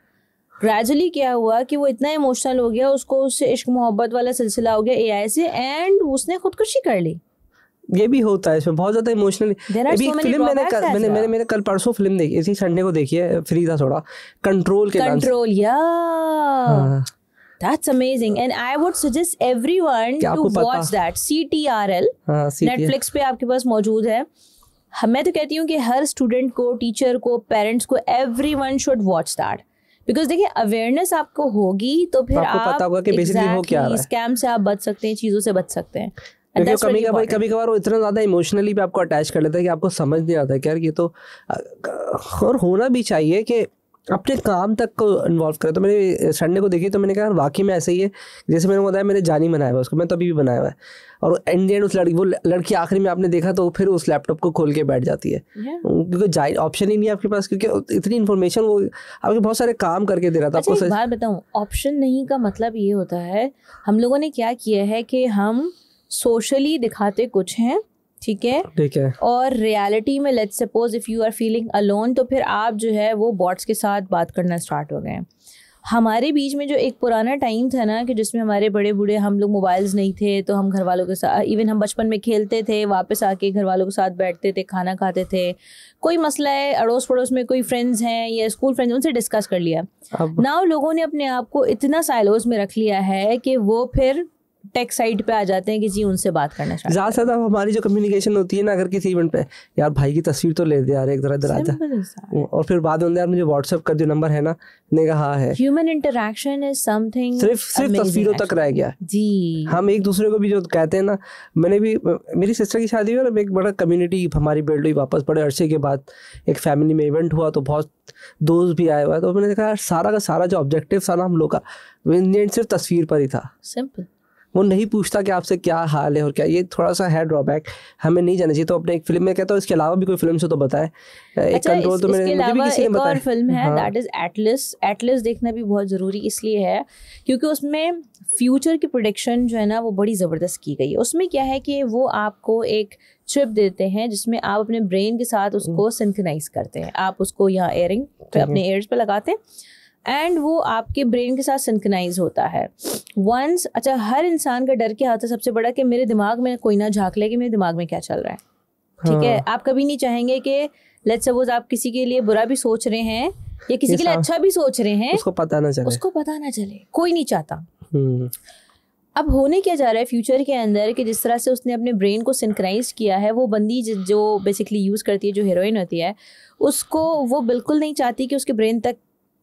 ग्रेजुअली क्या हुआ कि वो इतना इमोशनल हो गया, उसको उससे इश्क मोहब्बत वाला सिलसिला हो गया AI से, एंड उसने खुदकुशी कर ली. ये भी होता है इसमें बहुत ज्यादा इमोशनल. अभी फिल्म मैंने कल परसों फिल्म देखी, इसी संडे को देखी है, फ्री था थोड़ा, कंट्रोल के नाम से. कंट्रोल, या that's amazing and I would suggest everyone to watch that. CTRL Netflix पे आपके पास मौजूद है. मैं तो कहती हूँ कि हर स्टूडेंट को, टीचर को, पेरेंट्स को, everyone should watch that. Because देखिए, अवेयरनेस आपको होगी तो फिर आप पता होगा कि बेसिकली वो क्या है. स्कैम से आप बच सकते हैं, चीज़ों से बच सकते हैं. कभी कभार वो इतना ज़्यादा इमोशनली भी आपको अटैच कर लेता है कि आपको समझ नहीं आता है कि यार ये तो, और होना भी चाहिए कि अपने काम तक को इन्वॉल्व करें. तो मैंने संडे को देखी तो मैंने कहा वाकई में ऐसा ही है. जैसे मैंने बताया, मैंने जानी बनाया हुआ उसको, मैं तो अभी भी बनाया हुआ है. और इंडियन उस लड़की आखिरी में आपने देखा तो फिर उस लैपटॉप को खोल के बैठ जाती है, क्योंकि ऑप्शन ही नहीं है आपके पास, क्योंकि इतनी इन्फॉर्मेशन वो आपके बहुत सारे काम करके दे रहा था. आपको एक बात बताऊं, ऑप्शन नहीं का मतलब ये होता है, हम लोगों ने क्या किया है कि हम सोशली दिखाते कुछ हैं, ठीक है, और रियलिटी में let's suppose if you are feeling alone, तो फिर आप जो है वो बॉट्स के साथ बात करना स्टार्ट हो गए हैं. हमारे बीच में जो एक पुराना टाइम था ना, कि जिसमें हमारे बड़े बूढ़े, हम लोग मोबाइल्स नहीं थे, तो हम घर वालों के साथ, इवन हम बचपन में खेलते थे, वापस आके घर वालों के साथ बैठते थे, खाना खाते थे, कोई मसला है, अड़ोस पड़ोस में कोई फ्रेंड्स हैं या स्कूल फ्रेंड्स, उनसे डिस्कस कर लिया. नाउ लोगों ने अपने आप को इतना साइलोज में रख लिया है कि वो फिर टेक साइड पे आ जाते हैं कि जी उनसे बात करना चाहिए. ज़्यादा से ज़्यादा हमारी जो कम्युनिकेशन होती है ना, अगर किसी इवेंट पे, यार भाई की तस्वीर तो ले दे यार, एक इधर आ जा, और फिर बाद में यार मुझे व्हाट्सएप कर दो, नंबर है ना, ने कहा है. ह्यूमन इंटरेक्शन इज समथिंग सिर्फ तस्वीरों तक रह गया जी. हम एक दूसरे को भी जो कहते हैं ना, मैंने भी, मेरी सिस्टर की शादी हुई और एक बड़ा कम्युनिटी हमारी बिल्ड हुई वापस, बड़े अरसे के बाद एक फैमिली में इवेंट हुआ, तो बहुत दोस्त भी आए हुआ. तो मैंने देखा यार सारा का सारा जो ऑब्जेक्टिव था ना हम लोग का, वो सिर्फ तस्वीर पर ही था. सिंपल. वो नहीं पूछता कि आपसे क्या हाल है और क्या. ये थोड़ा सा है ड्रॉबैक, हमें नहीं जाना चाहिए. तो अपने एक फिल्म में कहता हूँ, इसके अलावा भी कोई फिल्म से तो बताए. अच्छा, कंट्रोल तो मुझे भी किसी ने बताया. एक और फिल्म है, दैट इज एटलस. एटलस देखना भी बहुत ज़रूरी इसलिए है क्योंकि उसमें फ्यूचर की प्रेडिक्शन जो है ना, वो बड़ी ज़बरदस्त की गई है. उसमें क्या है कि वो आपको एक चिप देते हैं जिसमें आप अपने ब्रेन के साथ उसको सिंक्रोनाइज करते हैं. आप उसको यहाँ एयरिंग पे अपने एयर्स पे लगाते हैं एंड वो आपके ब्रेन के साथ सिंक्रोनाइज होता है वंस. अच्छा, हर इंसान का डर क्या होता है सबसे बड़ा, कि मेरे दिमाग में कोई ना झांक ले कि मेरे दिमाग में क्या चल रहा है. ठीक है, आप कभी नहीं चाहेंगे कि लेट्स सपोज आप किसी के लिए बुरा भी सोच रहे हैं या किसी के लिए अच्छा भी सोच रहे हैं, उसको पता ना चले. कोई नहीं चाहता. अब होने क्या जा रहा है फ्यूचर के अंदर, कि जिस तरह से उसने अपने ब्रेन को सिंक्रोनाइज किया है, वो बंदी जो बेसिकली यूज़ करती है, जो हीरोइन होती है, उसको वो बिल्कुल नहीं चाहती कि उसके ब्रेन तक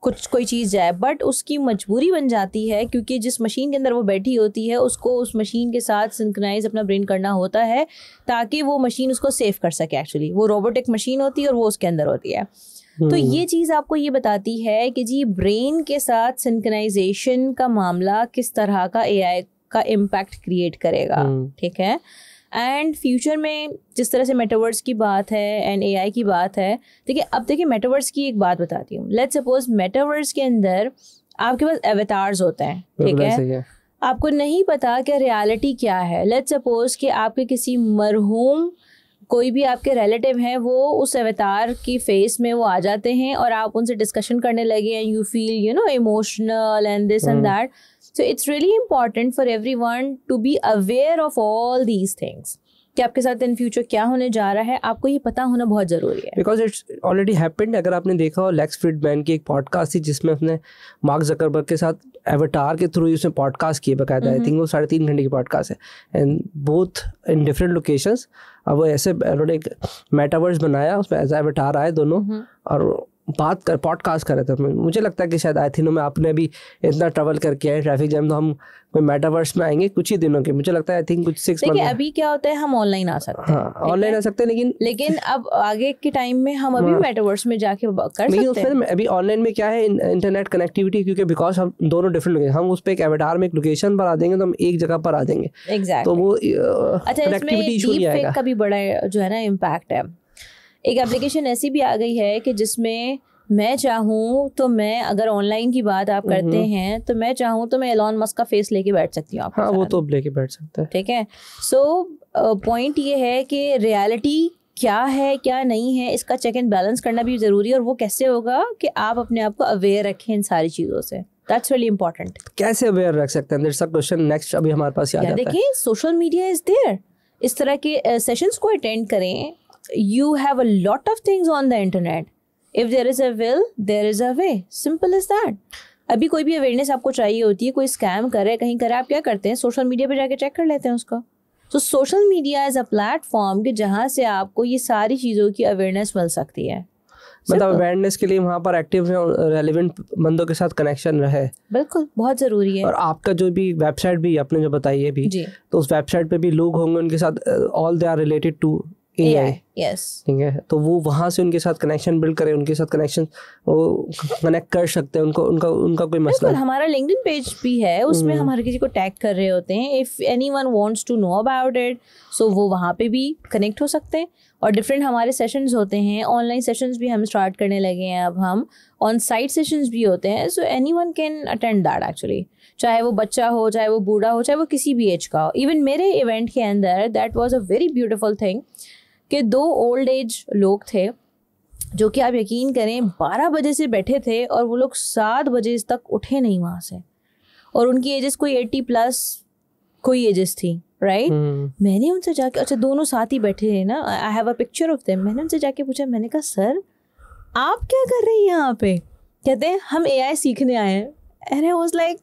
कोई चीज़ जाए, बट उसकी मजबूरी बन जाती है क्योंकि जिस मशीन के अंदर वो बैठी होती है उसको उस मशीन के साथ सिंक्रोनाइज अपना ब्रेन करना होता है ताकि वो मशीन उसको सेव कर सके. एक्चुअली वो रोबोटिक मशीन होती है और वो उसके अंदर होती है. तो ये चीज़ आपको ये बताती है कि जी ब्रेन के साथ सिंक्रोनाइजेशन का मामला किस तरह का AI का इम्पैक्ट क्रिएट करेगा. ठीक है, एंड फ्यूचर में जिस तरह से मेटावर्स की बात है एंड AI की बात है, देखिए मेटावर्स की एक बात बताती हूँ. लेट्स सपोज मेटावर्स के अंदर आपके पास एवतार्स होते हैं, ठीक है, आपको नहीं पता कि रियलिटी क्या है. लेट्स सपोज कि आपके किसी मरहूम कोई भी आपके रिलेटिव हैं वो उस अवतार की फेस में वो आ जाते हैं और आप उनसे डिस्कशन करने लगे and you feel you know emotional and this and that. So it's really important for everyone to be aware of all these things कि आपके साथ इन फ्यूचर क्या होने जा रहा है, आपको ये पता होना बहुत ज़रूरी है. Because it's already happened. अगर आपने देखा हो लेक्स फ्रीडमैन की एक पॉडकास्ट थी जिसमें उसने मार्क जकरबर्ग के साथ एवटार के थ्रू उसने पॉडकास्ट किए बकायदा. आई थिंक वो 3.5 घंटे की पॉडकास्ट है and both in different locations. अब वो ऐसे उन्होंने एक मेटावर्स बनाया, उसमें एज एवटार आए दोनों और पॉडकास्ट कर रहे थे. मुझे लगता है कि शायद आइथिनो में आपने भी इतना ट्रैवल करके आए ट्रैफिक जैम, तो हम कोई मेटावर्स में आएंगे कुछ ही दिनों के. मुझे लगता है आई थिंक कुछ 6 मंथ. अभी क्या होता है, हम ऑनलाइन आ सकते हैं. हाँ ऑनलाइन आ सकते हैं, लेकिन अब आगे के टाइम में हम अभी मेटावर्स में जाके कर सकते हैं. उसमें अभी ऑनलाइन में क्या है, इंटरनेट कनेक्टिविटी, क्योंकि बिकॉज हम दोनों डिफरेंट लोकेशन, हम उस पर एक एवटार में एक लोकेशन पर आ जाएंगे तो हम एक जगह पर आ जाएंगे. एग्जैक्टली. तो वो कनेक्टिविटी इशू नहीं आएगा. का भी बड़ा जो है ना इम्पैक्ट है. एक एप्लीकेशन ऐसी भी आ गई है कि जिसमें मैं चाहूँ तो मैं, अगर ऑनलाइन की बात आप करते हैं तो मैं चाहूँ तो मैं एलॉन मस्क का फेस लेके बैठ सकती हूँ. हाँ वो तो लेके बैठ सकता है. ठीक है. सो पॉइंट ये है कि रियलिटी क्या है क्या नहीं है, इसका चेक एंड बैलेंस करना भी ज़रूरी है. और वो कैसे होगा कि आप अपने आप को अवेयर रखें इन सारी चीज़ों से. That's really important. कैसे अवेयर रख सकते हैं, दैट्स अ क्वेश्चन नेक्स्ट अभी हमारे पास याद आता है. देखिए सोशल मीडिया इज देयर. इस तरह के सेशंस को अटेंड करें. You have a lot of things on the internet. If there is a will, there is a way. Simple as that. अभी कोई भी अवेयरनेस आपको चाहिए होती है, कोई स्कैम करे कहीं करे, आप क्या करते हैं, सोशल मीडिया पे जाके चेक कर लेते हैं उसका. तो social media as a platform कि जहाँ से आपको ये सारी चीज़ों की अवेयरनेस मिल सकती है. मतलब अवेयरनेस के लिए वहाँ पर एक्टिव है, रेलिवेंट बंदों के साथ कनेक्शन रहे. बिल्कुल बहुत ज़रूरी है. और आपका जो भी वेबसाइट भी आपने जो बताई है भी, तो उस वेबसाइट पे भी लोग होंगे उनके साथ all they are related to AI. Yes. ठीक है. तो वो वहाँ से उनके साथ कनेक्शन बिल्ड करें, उनके साथ कनेक्शन वो कनेक्ट कर सकते हैं. उनका कोई मसला नहीं. हमारा लिंक्डइन पेज भी है, उसमें हम हर किसी को टैग कर रहे होते हैं. If anyone wants to know about it so वो वहाँ पे भी कनेक्ट हो सकते हैं. और डिफरेंट हमारे सेशंस होते हैं, ऑनलाइन सेशंस भी हम स्टार्ट करने लगे हैं अब. हम ऑन साइट सेशंस भी होते हैं. So anyone can attend that actually. चाहे वो बच्चा हो, चाहे वो बूढ़ा हो, चाहे वो किसी भी एज का हो. इवन मेरे इवेंट के अंदर that was a very beautiful thing कि 2 ओल्ड एज लोग थे जो कि आप यकीन करें 12 बजे से बैठे थे और वो लोग 7 बजे तक उठे नहीं वहाँ से. और उनकी एजेस कोई 80+ कोई एजेस थी. राइट. मैंने उनसे जाके, अच्छा दोनों साथ ही बैठे हैं ना, I have a picture of them. मैंने उनसे जाके पूछा, मैंने कहा सर आप क्या कर रहे हैं यहाँ पे. कहते हैं हम AI सीखने आए हैं. एंड आई वाज लाइक,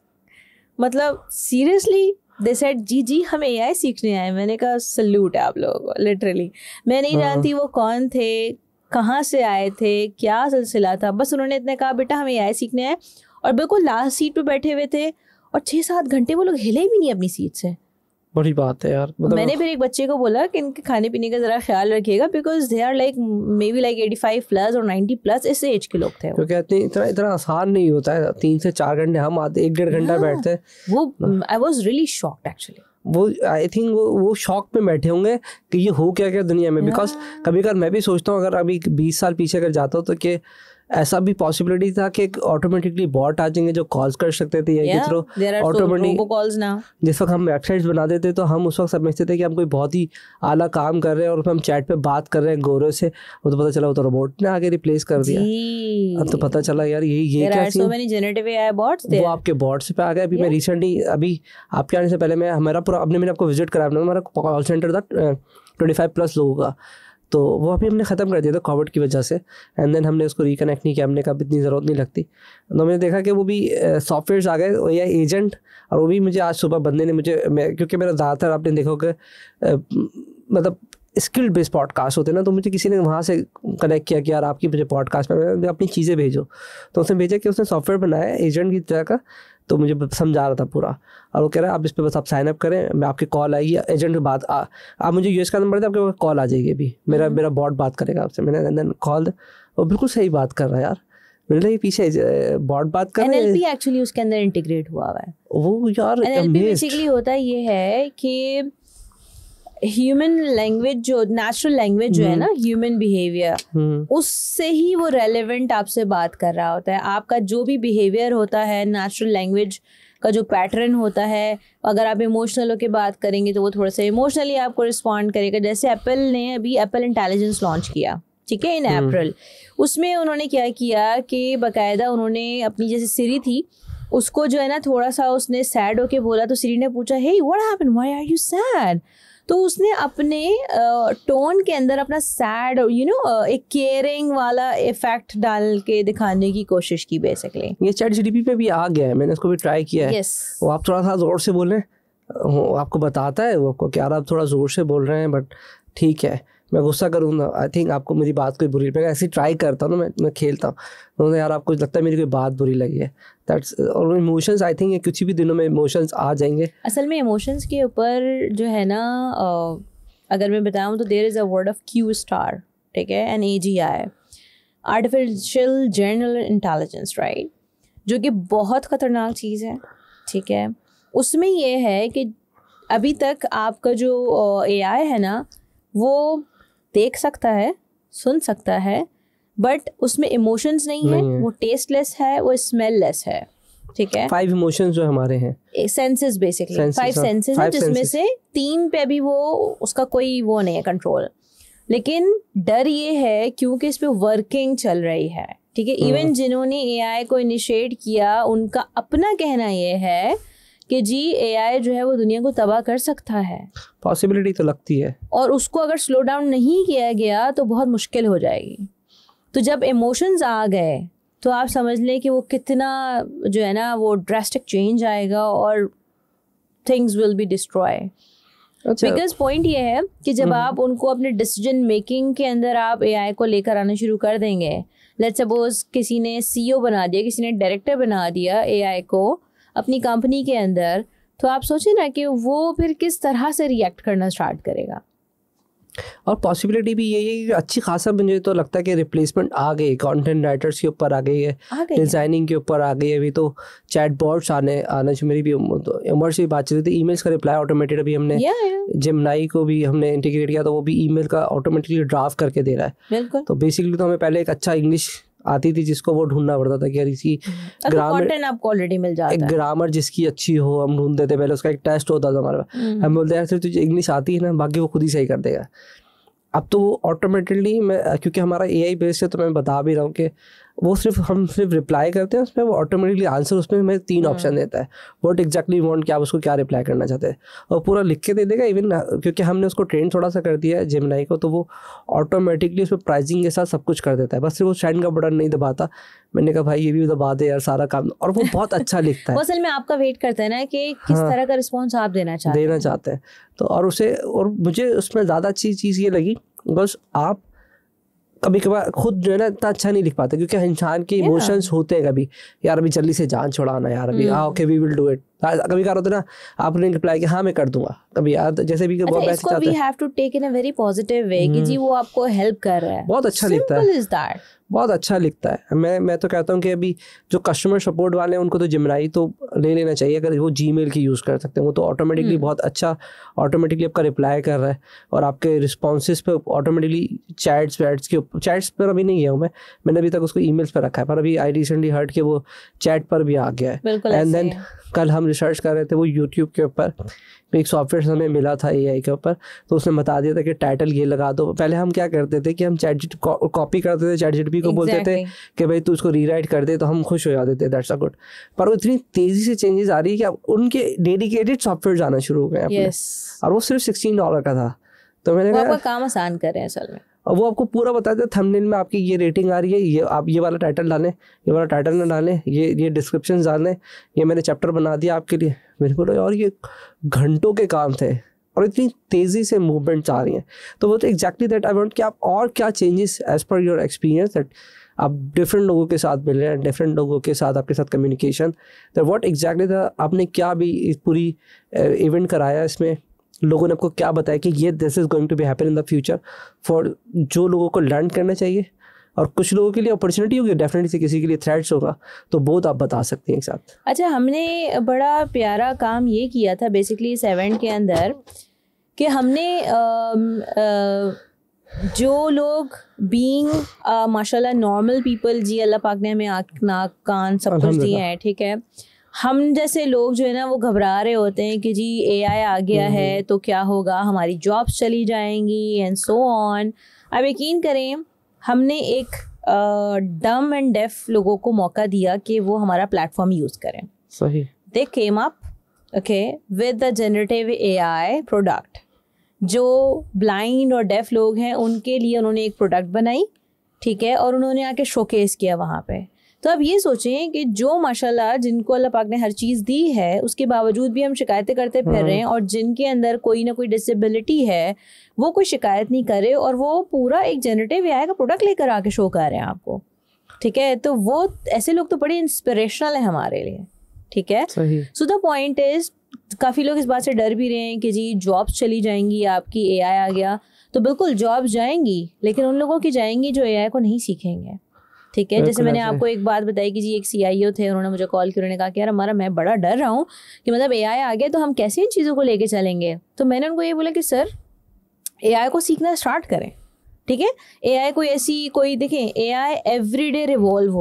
मतलब सीरियसली. दे सेड जी हम AI सीखने आए. मैंने कहा सल्यूट है आप लोगों को. लिटरली मैं नहीं जानती वो कौन थे, कहाँ से आए थे, क्या सिलसिला था. बस उन्होंने इतने कहा बेटा हम AI सीखने आए. और बिल्कुल लास्ट सीट पे बैठे हुए थे और 6-7 घंटे वो लोग हिले भी नहीं अपनी सीट से. बड़ी बात है यार. मतलब मैंने फिर एक बच्चे को बोला कि इनके खाने पीने का जरा ख्याल रखिएगा because they are like maybe like 85+ और 90+ इस एज के लोग थे. क्योंकि इतना आसान नहीं होता है. 3 से 4 घंटे हम आते, 1-1.5 घंटा बैठते हैं. वो I was really shocked actually. वो आई थिंक वो शॉक में बैठे होंगे कि ये हो क्या क्या दुनिया में. बिकॉज कभी कभी मैं भी सोचता हूँ अगर अभी 20 साल पीछे अगर जाता हूँ तो कि ऐसा भी पॉसिबिलिटी था कि ऑटोमेटिकली बॉट आ जाएंगे जो कॉल्स कर सकते थे या थ्रू ऑटोमेटिक. जिस वक्त हम वेबसाइट्स बना देते तो हम उस वक्त समझते थे कि हम कोई बहुत ही आला काम कर रहे हैं और हम चैट पे बात कर रहे हैं गोरों से. वो तो पता चला वो तो रोबोट ने आगे रिप्लेस कर दिया. अब तो पता चला यार ये क्या so many generative AI bots वो आपके बॉट्स पे आ गए. अभी मैं रिसेंटली अभी आपके आने से पहले मैं हमारा पूरा मैंने आपको विजिट कराया. हमारा कॉल सेंटर था 25+ लोगों का. तो वो अभी हमने ख़त्म कर दिया था कोविड की वजह से. एंड देन हमने उसको रिकनेक्ट नहीं किया. हमने कहा इतनी ज़रूरत नहीं लगती. तो मैंने देखा कि वो भी सॉफ्टवेयर्स आ गए या एजेंट. और वो भी मुझे आज सुबह बंदे ने क्योंकि मेरा ज़्यादातर आपने देखा कि मतलब स्किल्ड बेस्ड पॉडकास्ट होते हैं ना, तो मुझे किसी ने वहाँ से कनेक्ट किया कि यार आपकी मुझे पॉडकास्ट में अपनी चीज़ें भेजो. तो उसने भेजा कि उसने सॉफ्टवेयर बनाया एजेंट की तरह का. तो मुझे समझा रहा था पूरा. और वो कह रहा है आप इस पे बस आप साइन अप करें, मैं आपकी कॉल आएगी एजेंट के बाद आप मुझे यूएस का नंबर दे, आपके कॉल आ जाएगी. अभी मेरा बॉट बात करेगा आपसे. मैंने कॉल, वो बिल्कुल सही बात कर रहा है यार. मैंने ये पीछे बॉट बात कर रहा है. NLP एक्चुअली उसके अंदर इंटीग्रेट हुआ है. वो यार NLP बेसिकली होता ये है कि ह्यूमन लैंग्वेज जो नेचुरल लैंग्वेज जो है ना, ह्यूमन बिहेवियर, उससे ही वो रेलेवेंट आपसे बात कर रहा होता है. आपका जो भी बिहेवियर होता है नेचुरल लैंग्वेज का जो पैटर्न होता है, अगर आप इमोशनल होकर बात करेंगे तो वो थोड़ा सा इमोशनली आपको रिस्पॉन्ड करेगा। जैसे एप्पल ने अभी एप्पल इंटेलिजेंस लॉन्च किया, ठीक है, इन अप्रैल। उसमें उन्होंने क्या किया कि बाकायदा उन्होंने अपनी जैसे सिरी थी उसको जो है ना थोड़ा सा उसने सैड होके बोला तो सिरी ने पूछा hey what happened, why are you sad, तो उसने अपने टोन के अंदर अपना सैड एक केयरिंग वाला इफेक्ट डाल के दिखाने की कोशिश की बेसिकली। ये चैट जीपीटी पे भी आ गया है, मैंने उसको भी ट्राई किया है। वो आप थोड़ा सा जोर से बोलें, आपको बताता है वो आपको क्या आप थोड़ा जोर से बोल रहे हैं, बट ठीक है मैं गुस्सा करूँगा, आई थिंक आपको मेरी बात कोई बुरी, मैं ऐसे ट्राई करता हूँ ना, मैं खेलता हूँ तो यार आपको लगता है मेरी कोई बात बुरी लगी है, दैट्स। और इमोशंस आई थिंक कुछ भी दिनों में इमोशंस आ जाएंगे। असल में इमोशंस के ऊपर जो है ना अगर मैं बताऊँ तो there is a word of Q star, ठीक है, an AGI, artificial general intelligence, right, जो कि बहुत ख़तरनाक चीज़ है, ठीक है। उसमें ये है कि अभी तक आपका जो AI है ना वो देख सकता है, सुन सकता है, बट उसमें इमोशंस नहीं है, वो टेस्टलेस है, वो स्मेललेस है, ठीक है। 5 इमोशंस जो हमारे हैं, सेंसेस बेसिकली 5 सेंसेस हैं, जिसमें से 3 पे अभी वो उसका कोई वो नहीं है कंट्रोल। लेकिन डर ये है क्योंकि इस पे वर्किंग चल रही है, ठीक है। इवन जिन्होंने AI को इनिशिएट किया उनका अपना कहना ये है कि जी AI जो है वो दुनिया को तबाह कर सकता है, पॉसिबिलिटी तो लगती है, और उसको अगर स्लो डाउन नहीं किया गया तो बहुत मुश्किल हो जाएगी। तो जब इमोशंस आ गए तो आप समझ लें कि वो कितना जो है ना वो ड्रास्टिक चेंज आएगा और things will be destroy. Because point ये है कि जब आप उनको अपने डिसीजन मेकिंग के अंदर आप AI को लेकर आना शुरू कर देंगे, लेट्स सपोज किसी ने CEO बना दिया, किसी ने डायरेक्टर बना दिया AI को अपनी कंपनी के अंदर, तो आप सोचें ना कि वो फिर किस तरह से रिएक्ट करना स्टार्ट करेगा। और पॉसिबिलिटी भी यही है कि अच्छी खासा मुझे तो लगता है कि रिप्लेसमेंट आ गई, कंटेंट राइटर्स के ऊपर आ गई है, डिज़ाइनिंग के ऊपर आ गई है। अभी तो चैट बॉट्स आना जो मेरी भी उमर से बात चल रही थी, ईमेल्स का रिप्लाई ऑटोमेटेड अभी हमने जेमिनी को भी हमने इंटीग्रेट किया, तो वो भी ईमेल का ऑटोमेटिकली ड्राफ्ट करके दे रहा है। बिल्कुल। तो बेसिकली तो हमें पहले एक अच्छा इंग्लिश आती थी जिसको वो ढूंढना पड़ता था कि यार इसकी ग्रामर आपको ऑलरेडी मिल जाता है, ग्रामर जिसकी अच्छी हो हम ढूंढते थे। पहले उसका एक टेस्ट होता था हमारा, हम बोलते हैं सिर्फ तुझे इंग्लिश आती है ना, बाकी वो खुद ही सही कर देगा। अब तो वो ऑटोमेटिकली क्योंकि हमारा AI बेस्ड है तो मैं बता भी रहा हूँ कि वो हम सिर्फ रिप्लाई करते हैं, उसमें वो ऑटोमेटिकली आंसर उसमें हमें 3 ऑप्शन देता है, व्हाट एग्जैक्टली वांट, क्या उसको क्या रिप्लाई करना चाहते हैं, और पूरा लिख के दे देगा। इवन क्योंकि हमने उसको ट्रेन थोड़ा सा कर दिया है जेमिनी को, तो वो ऑटोमेटिकली उसमें प्राइसिंग के साथ सब कुछ कर देता है, बस सिर्फ वो सेंड का बटन नहीं दबाता। मैंने कहा भाई ये भी दबा दे यार सारा काम, और वो बहुत अच्छा लिखता है। असल में आपका वेट करता है ना कि किस तरह का रिस्पॉन्स आप देना चाहते हैं। तो और मुझे उसमें ज़्यादा अच्छी चीज़ ये लगी, बस आप कभी कभार खुद जो है ना इतना अच्छा नहीं लिख पाते, क्योंकि इंसान के इमोशंस होते हैं कभी, यार अभी जल्दी से जान छुड़ाना यार, अभी okay we will do it. कभी कभार होता है ना आपने रिप्लाई किया हाँ मैं कर दूंगा, कभी यार जैसे भी इसको we have to take in a very positive way कि जी वो आपको हेल्प कर रहा है, बहुत अच्छा लिखता है, बहुत अच्छा लिखता है। मैं तो कहता हूँ कि अभी जो कस्टमर सपोर्ट वाले हैं उनको तो जेमिनी तो ले लेना चाहिए, अगर वो जीमेल की यूज़ कर सकते हैं, वो तो ऑटोमेटिकली बहुत अच्छा ऑटोमेटिकली आपका रिप्लाई कर रहा है, और आपके रिस्पॉन्सेज पे ऑटोमेटिकली चैट्स पर अभी नहीं गया हूँ मैंने अभी तक उसको ईमेल्स पर रखा है, पर अभी आई रिसेंटली हर्ड के वो चैट पर भी आ गया है। एंड देन कल हम रिसर्च कर रहे थे वो यूट्यूब के ऊपर एक सॉफ्टवेयर हमें मिला था AI के ऊपर, तो उसने बता दिया था कि टाइटल ये लगा दो। पहले हम क्या करते थे कि हम कॉपी करते थे, ChatGPT को बोलते थे कि भाई तू इसको रीराइट कर दे, तो हम खुश हो जाते थे, दैट्स अ गुड। पर वो इतनी तेज़ी से चेंजेस आ रही है कि अब उनके डेडिकेटेड सॉफ्टवेयर आना शुरू हो गए अपने, और वो सिर्फ $16 का था। तो मैंने कहा काम आसान कर रहे हैं असल में, और वो आपको पूरा बताते हैं थंबनेल में आपकी ये रेटिंग आ रही है, ये आप ये वाला टाइटल डालें, ये वाला टाइटल ना डालें, ये डिस्क्रिप्शन डालें, ये मैंने चैप्टर बना दिया आपके लिए। मेरे को और ये घंटों के काम थे, और इतनी तेज़ी से मूवमेंट्स आ रही हैं। तो वो तो एग्जैक्टली दैट आई वांट कि आप और क्या changes as per your experience, that आप डिफरेंट लोगों के साथ मिल रहे हैं, डिफरेंट लोगों के साथ आपके साथ कम्युनिकेशन, दैट व्हाट एग्जैक्टली था आपने क्या भी इस पूरी इवेंट कराया, इसमें लोगों ने आपको क्या बताया कि ये this is going to be happen in the future, for जो लोगों को लर्न करना चाहिए, और कुछ लोगों के लिए अपॉर्चुनिटी होगी, डेफिनेटली किसी के लिए थ्रेट्स होगा, तो बहुत आप बता सकते हैं एक साथ। अच्छा, हमने बड़ा प्यारा काम ये किया था बेसिकली इस इवेंट के अंदर कि हमने जो लोग बीइंग माशाल्लाह नॉर्मल पीपल, जी अल्लाह पाक ने हमें आँख नाक कान सब कुछ दिए हैं, ठीक है, हम जैसे लोग जो है ना वो घबरा रहे होते हैं कि जी AI आ गया है तो क्या होगा, हमारी जॉब्स चली जाएंगी एंड सो ऑन। अब यकीन करें, हमने एक डम एंड डेफ लोगों को मौका दिया कि वो हमारा प्लेटफॉर्म यूज़ करें। सही। They came up with the generative AI product. जो ब्लाइंड और डेफ लोग हैं उनके लिए उन्होंने एक प्रोडक्ट बनाई, ठीक है, और उन्होंने आके शोकेस किया वहाँ पे। तो अब ये सोचें कि जो माशाल्लाह जिनको अल्लाह पाक ने हर चीज़ दी है उसके बावजूद भी हम शिकायतें करते फिर रहे हैं, और जिनके अंदर कोई ना कोई डिसेबिलिटी है वो कोई शिकायत नहीं करे और वो पूरा एक जनरेटिव AI का प्रोडक्ट लेकर आके शो कर रहे हैं आपको, ठीक है। तो वो ऐसे लोग तो बड़े इंस्पिरेशनल है हमारे लिए, ठीक है। सो द पॉइंट इज, काफ़ी लोग इस बात से डर भी रहे हैं कि जी जॉब्स चली जाएंगी आपकी, AI आ गया। तो बिल्कुल जॉब्स जाएंगी, लेकिन उन लोगों की जाएंगी जो AI को नहीं सीखेंगे, ठीक है। जैसे मैंने आपको एक बात बताई कि जी एक CIO थे, उन्होंने मुझे कॉल किया, उन्होंने कहा कि यार मैं बड़ा डर रहा हूँ कि मतलब AI आ गया तो हम कैसे इन चीज़ों को लेके चलेंगे। तो मैंने उनको ये बोला कि सर AI को सीखना स्टार्ट करें, ठीक है। AI कोई ऐसी कोई देखें, AI एवरीडे इवॉल्व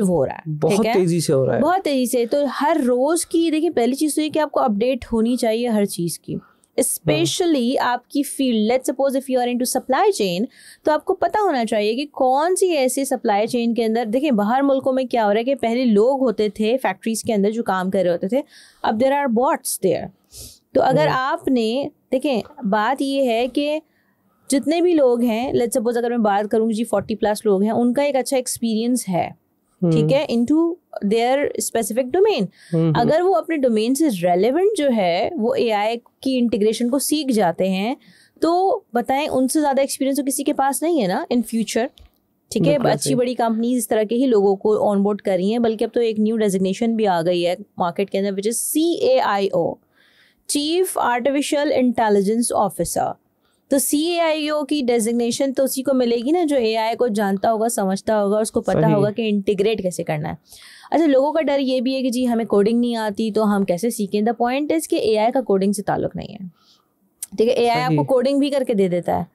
हो रहा है, बहुत तेजी से हो रहा है, बहुत तेजी से। तो हर रोज़ की देखिए पहली चीज़ तो ये कि आपको अपडेट होनी चाहिए हर चीज़ की, स्पेशली आपकी field. Let's suppose if you are into supply chain, तो आपको पता होना चाहिए कि कौन सी ऐसी सप्लाई चेन के अंदर, देखिए बाहर मुल्कों में क्या हो रहा है कि पहले लोग होते थे फैक्ट्रीज के अंदर जो काम कर रहे होते थे, अब देयर आर बॉट्स देयर। तो अगर आपने देखें, बात ये है कि जितने भी लोग हैं, लेट्स सपोज अगर मैं बात करूँगी जी 40+ लोग हैं, उनका एक अच्छा एक्सपीरियंस है, ठीक है, इनटू देयर स्पेसिफिक डोमेन। अगर वो अपने डोमेन से रेलेवेंट जो है वो AI की इंटीग्रेशन को सीख जाते हैं, तो बताएं उनसे ज़्यादा एक्सपीरियंस तो किसी के पास नहीं है ना इन फ्यूचर, ठीक है। अच्छी बड़ी कंपनीज इस तरह के ही लोगों को ऑनबोर्ड कर रही हैं, बल्कि अब तो एक न्यू डेजिग्नेशन भी आ गई है मार्केट के अंदर, which is CAIO, chief artificial intelligence officer. तो CAIO की डेजिग्नेशन तो उसी को मिलेगी ना जो AI को जानता होगा, समझता होगा, उसको पता होगा कि इंटीग्रेट कैसे करना है। अच्छा, लोगों का डर ये भी है कि जी हमें कोडिंग नहीं आती तो हम कैसे सीखें। द पॉइंट इज कि AI का कोडिंग से ताल्लुक नहीं है, ठीक है। AI आपको कोडिंग भी करके दे देता है।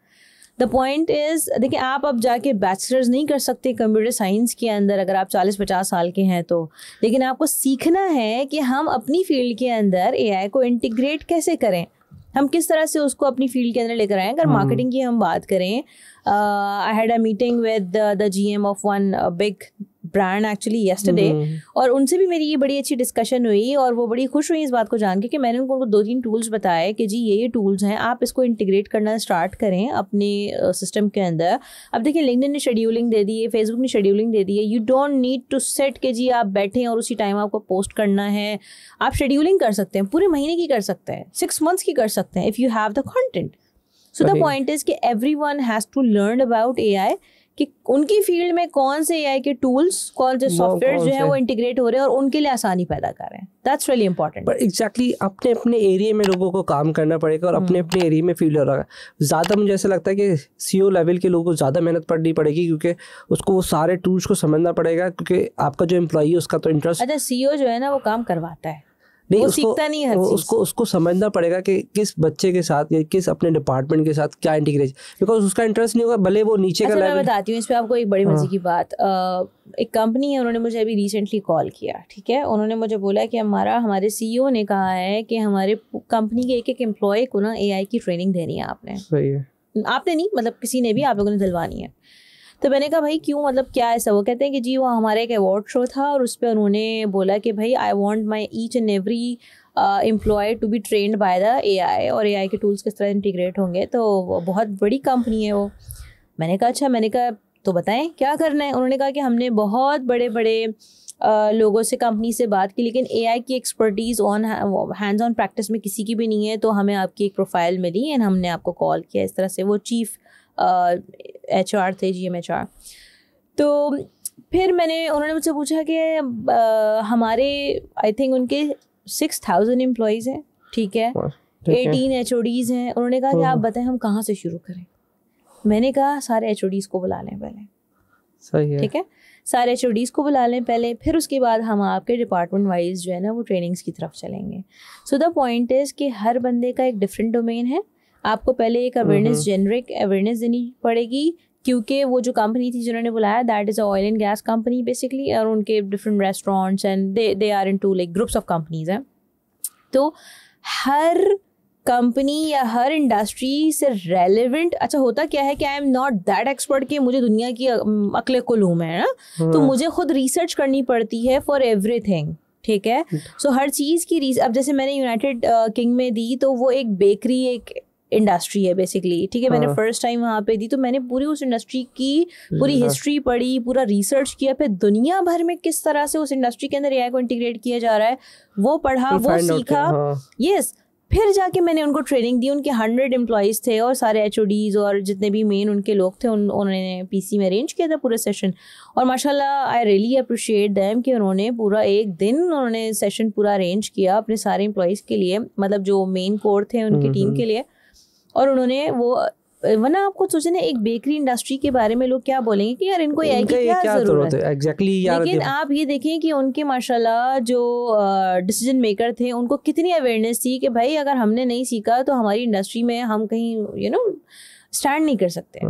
द पॉइंट इज, देखिए आप अब जाके बैचलर्स नहीं कर सकते कंप्यूटर साइंस के अंदर अगर आप 40-50 साल के हैं तो, लेकिन आपको सीखना है कि हम अपनी फील्ड के अंदर AI को इंटीग्रेट कैसे करें, हम किस तरह से उसको अपनी फील्ड के अंदर लेकर आए। अगर मार्केटिंग की हम बात करें, I had a meeting with the GM of one big brand actually yesterday, और उनसे भी मेरी ये बड़ी अच्छी डिस्कशन हुई और वो बड़ी खुश हुई इस बात को जान के कि मैंने उनको 2-3 टूल्स बताए कि जी ये टूल्स हैं, आप इसको इंटीग्रेट करना स्टार्ट करें अपने सिस्टम के अंदर। अब देखिए लिंक्डइन ने शेड्यूलिंग दे दी है, फेसबुक ने शेड्यूलिंग दे दी है, you don't need to set के जी आप बैठें और उसी टाइम आपको पोस्ट करना है। आप शेड्यूलिंग कर सकते हैं, पूरे महीने की कर सकते हैं, 6 months की कर सकते हैं, if you have the content. So the point is कि everyone has to learn about AI, कि उनकी फील्ड में कौन से AI के टूल्स, कौन से सॉफ्टवेयर जो है वो इंटीग्रेट हो रहे हैं और उनके लिए आसानी पैदा कर रहे हैं। That's really important. But exactly अपने अपने एरिया में लोगों को काम करना पड़ेगा और अपने अपने एरिया में फील्ड हो रहा है। ज़्यादा मुझे ऐसा लगता है कि CEO लेवल के लोगों को ज़्यादा मेहनत पड़नी पड़ेगी, क्योंकि उसको वो सारे टूल्स को समझना पड़ेगा, क्योंकि आपका जो एम्प्लॉई है उसका तो इंटरेस्ट। अच्छा, CEO जो है ना वो काम करवाता है, नहीं, वो सीखता नहीं है, उसको समझना पड़ेगा कि किस बच्चे के साथ या किस अपने डिपार्टमेंट के साथ क्या इंटीग्रेशन, बिकॉज उसका इंटरेस्ट नहीं होगा भले वो नीचे का लेवल। मैं बताती हूँ इस पे आपको एक बड़ी मजे की बात। एक कंपनी है, उन्होंने मुझे अभी रिसेंटली कॉल किया, ठीक है। उन्होंने मुझे बोला कि हमारे CEO ने कहा है कि हमारे कंपनी के एक एम्प्लॉय को ना AI की ट्रेनिंग देनी है आपने। सही है। आपने नहीं, मतलब किसी ने भी, आप लोगों ने दिलवानी है। तो मैंने कहा भाई क्यों, मतलब क्या ऐसा? वो कहते हैं कि जी वो हमारा एक अवार्ड शो था और उस पर उन्होंने बोला कि भाई I want my each and every employee to be trained by the AI, और AI के टूल्स किस तरह इंटीग्रेट होंगे। तो बहुत बड़ी कंपनी है वो। मैंने कहा अच्छा, मैंने कहा तो बताएं क्या करना है। उन्होंने कहा कि हमने बहुत बड़े बड़े लोगों से, कंपनी से बात की, लेकिन AI की expertise on hands on practice में किसी की भी नहीं है, तो हमें आपकी एक प्रोफाइल मिली एंड हमने आपको कॉल किया। इस तरह से वो चीफ HR थे, GM HR। तो फिर उन्होंने मुझसे पूछा कि हमारे आई थिंक उनके 6,000 एम्प्लॉयज़ हैं, ठीक है, 18 HODs हैं। उन्होंने कहा कि आप बताएं हम कहाँ से शुरू करें। मैंने कहा सारे HODs को बुला लें पहले, सही है, ठीक है, सारे HODs को बुला लें पहले, फिर उसके बाद हम आपके डिपार्टमेंट वाइज जो है ना वो ट्रेनिंग्स की तरफ चलेंगे। सो द पॉइंट इज़ कि हर बंदे का एक डिफरेंट डोमेन है। आपको पहले एक अवेयरनेस, जेनरिक अवेयरनेस देनी पड़ेगी क्योंकि वो जो कंपनी थी जिन्होंने बुलाया that is a oil and gas company basically, और उनके different restaurants and they are into like groups of companies हैं। तो हर कंपनी या हर इंडस्ट्री से रेलेवेंट, अच्छा होता क्या है कि I am not that expert कि मुझे दुनिया की अकले कुलूम है ना, तो मुझे खुद रिसर्च करनी पड़ती है फॉर एवरीथिंग, ठीक है। सो हर चीज़ की अब जैसे मैंने यूनाइटेड किंग में दी तो वो एक बेकरी एक इंडस्ट्री है बेसिकली, ठीक है। मैंने फर्स्ट टाइम वहाँ पे दी तो मैंने पूरी उस इंडस्ट्री की पूरी हिस्ट्री पढ़ी, पूरा रिसर्च किया, फिर दुनिया भर में किस तरह से उस इंडस्ट्री के अंदर एआई को इंटीग्रेट किया जा रहा है वो पढ़ा, वो सीखा, यस। फिर जाके मैंने उनको ट्रेनिंग दी। उनके 100 एम्प्लॉयज़ थे और सारे HODs और जितने भी मेन उनके लोग थे उन्होंने PC में अरेंज किया था पूरा सेशन, और माशाल्लाह आई रियली अप्रिशिएट देम कि उन्होंने पूरा एक दिन उन्होंने सेशन पूरा अरेंज किया अपने सारे एम्प्लॉयज़ के लिए, मतलब जो मेन कोर थे उनकी टीम के लिए। और उन्होंने वो, वरना आप खुद सोचें ना एक बेकरी इंडस्ट्री के बारे में लोग क्या बोलेंगे कि यार इनको एआई की क्या जरूरत है एग्जैक्टली यार। लेकिन आप ये देखें कि उनके माशाल्लाह जो डिसीजन मेकर थे उनको कितनी अवेयरनेस थी कि भाई अगर हमने नहीं सीखा तो हमारी इंडस्ट्री में हम कहीं स्टैंड नहीं कर सकते।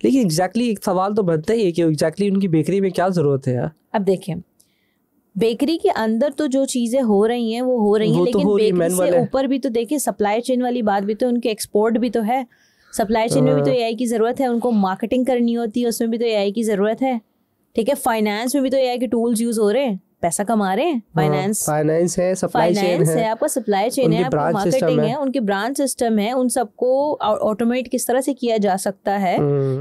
लेकिन एग्जैक्टली एक सवाल तो बनता ही है कि एग्जैक्टली उनकी बेकरी में क्या जरूरत है यार। अब देखें बेकरी के अंदर तो जो चीज़ें हो रही हैं वो हो रही हैं, लेकिन बेकरी से ऊपर भी तो देखिए सप्लाई चेन वाली बात भी तो, उनके एक्सपोर्ट भी तो है, सप्लाई चेन में भी तो एआई की ज़रूरत है, उनको मार्केटिंग करनी होती है उसमें भी तो एआई की ज़रूरत है, ठीक है। फाइनेंस में भी तो एआई के टूल्स यूज़ हो रहे हैं, पैसा कमा रहे हैं, फाइनेंस है, सप्लाई चेन है, आपका सप्लाई चेन है, आपका मार्केटिंग है, उनके ब्रांच सिस्टम है, उन सबको ऑटोमेट किस तरह से किया जा सकता है,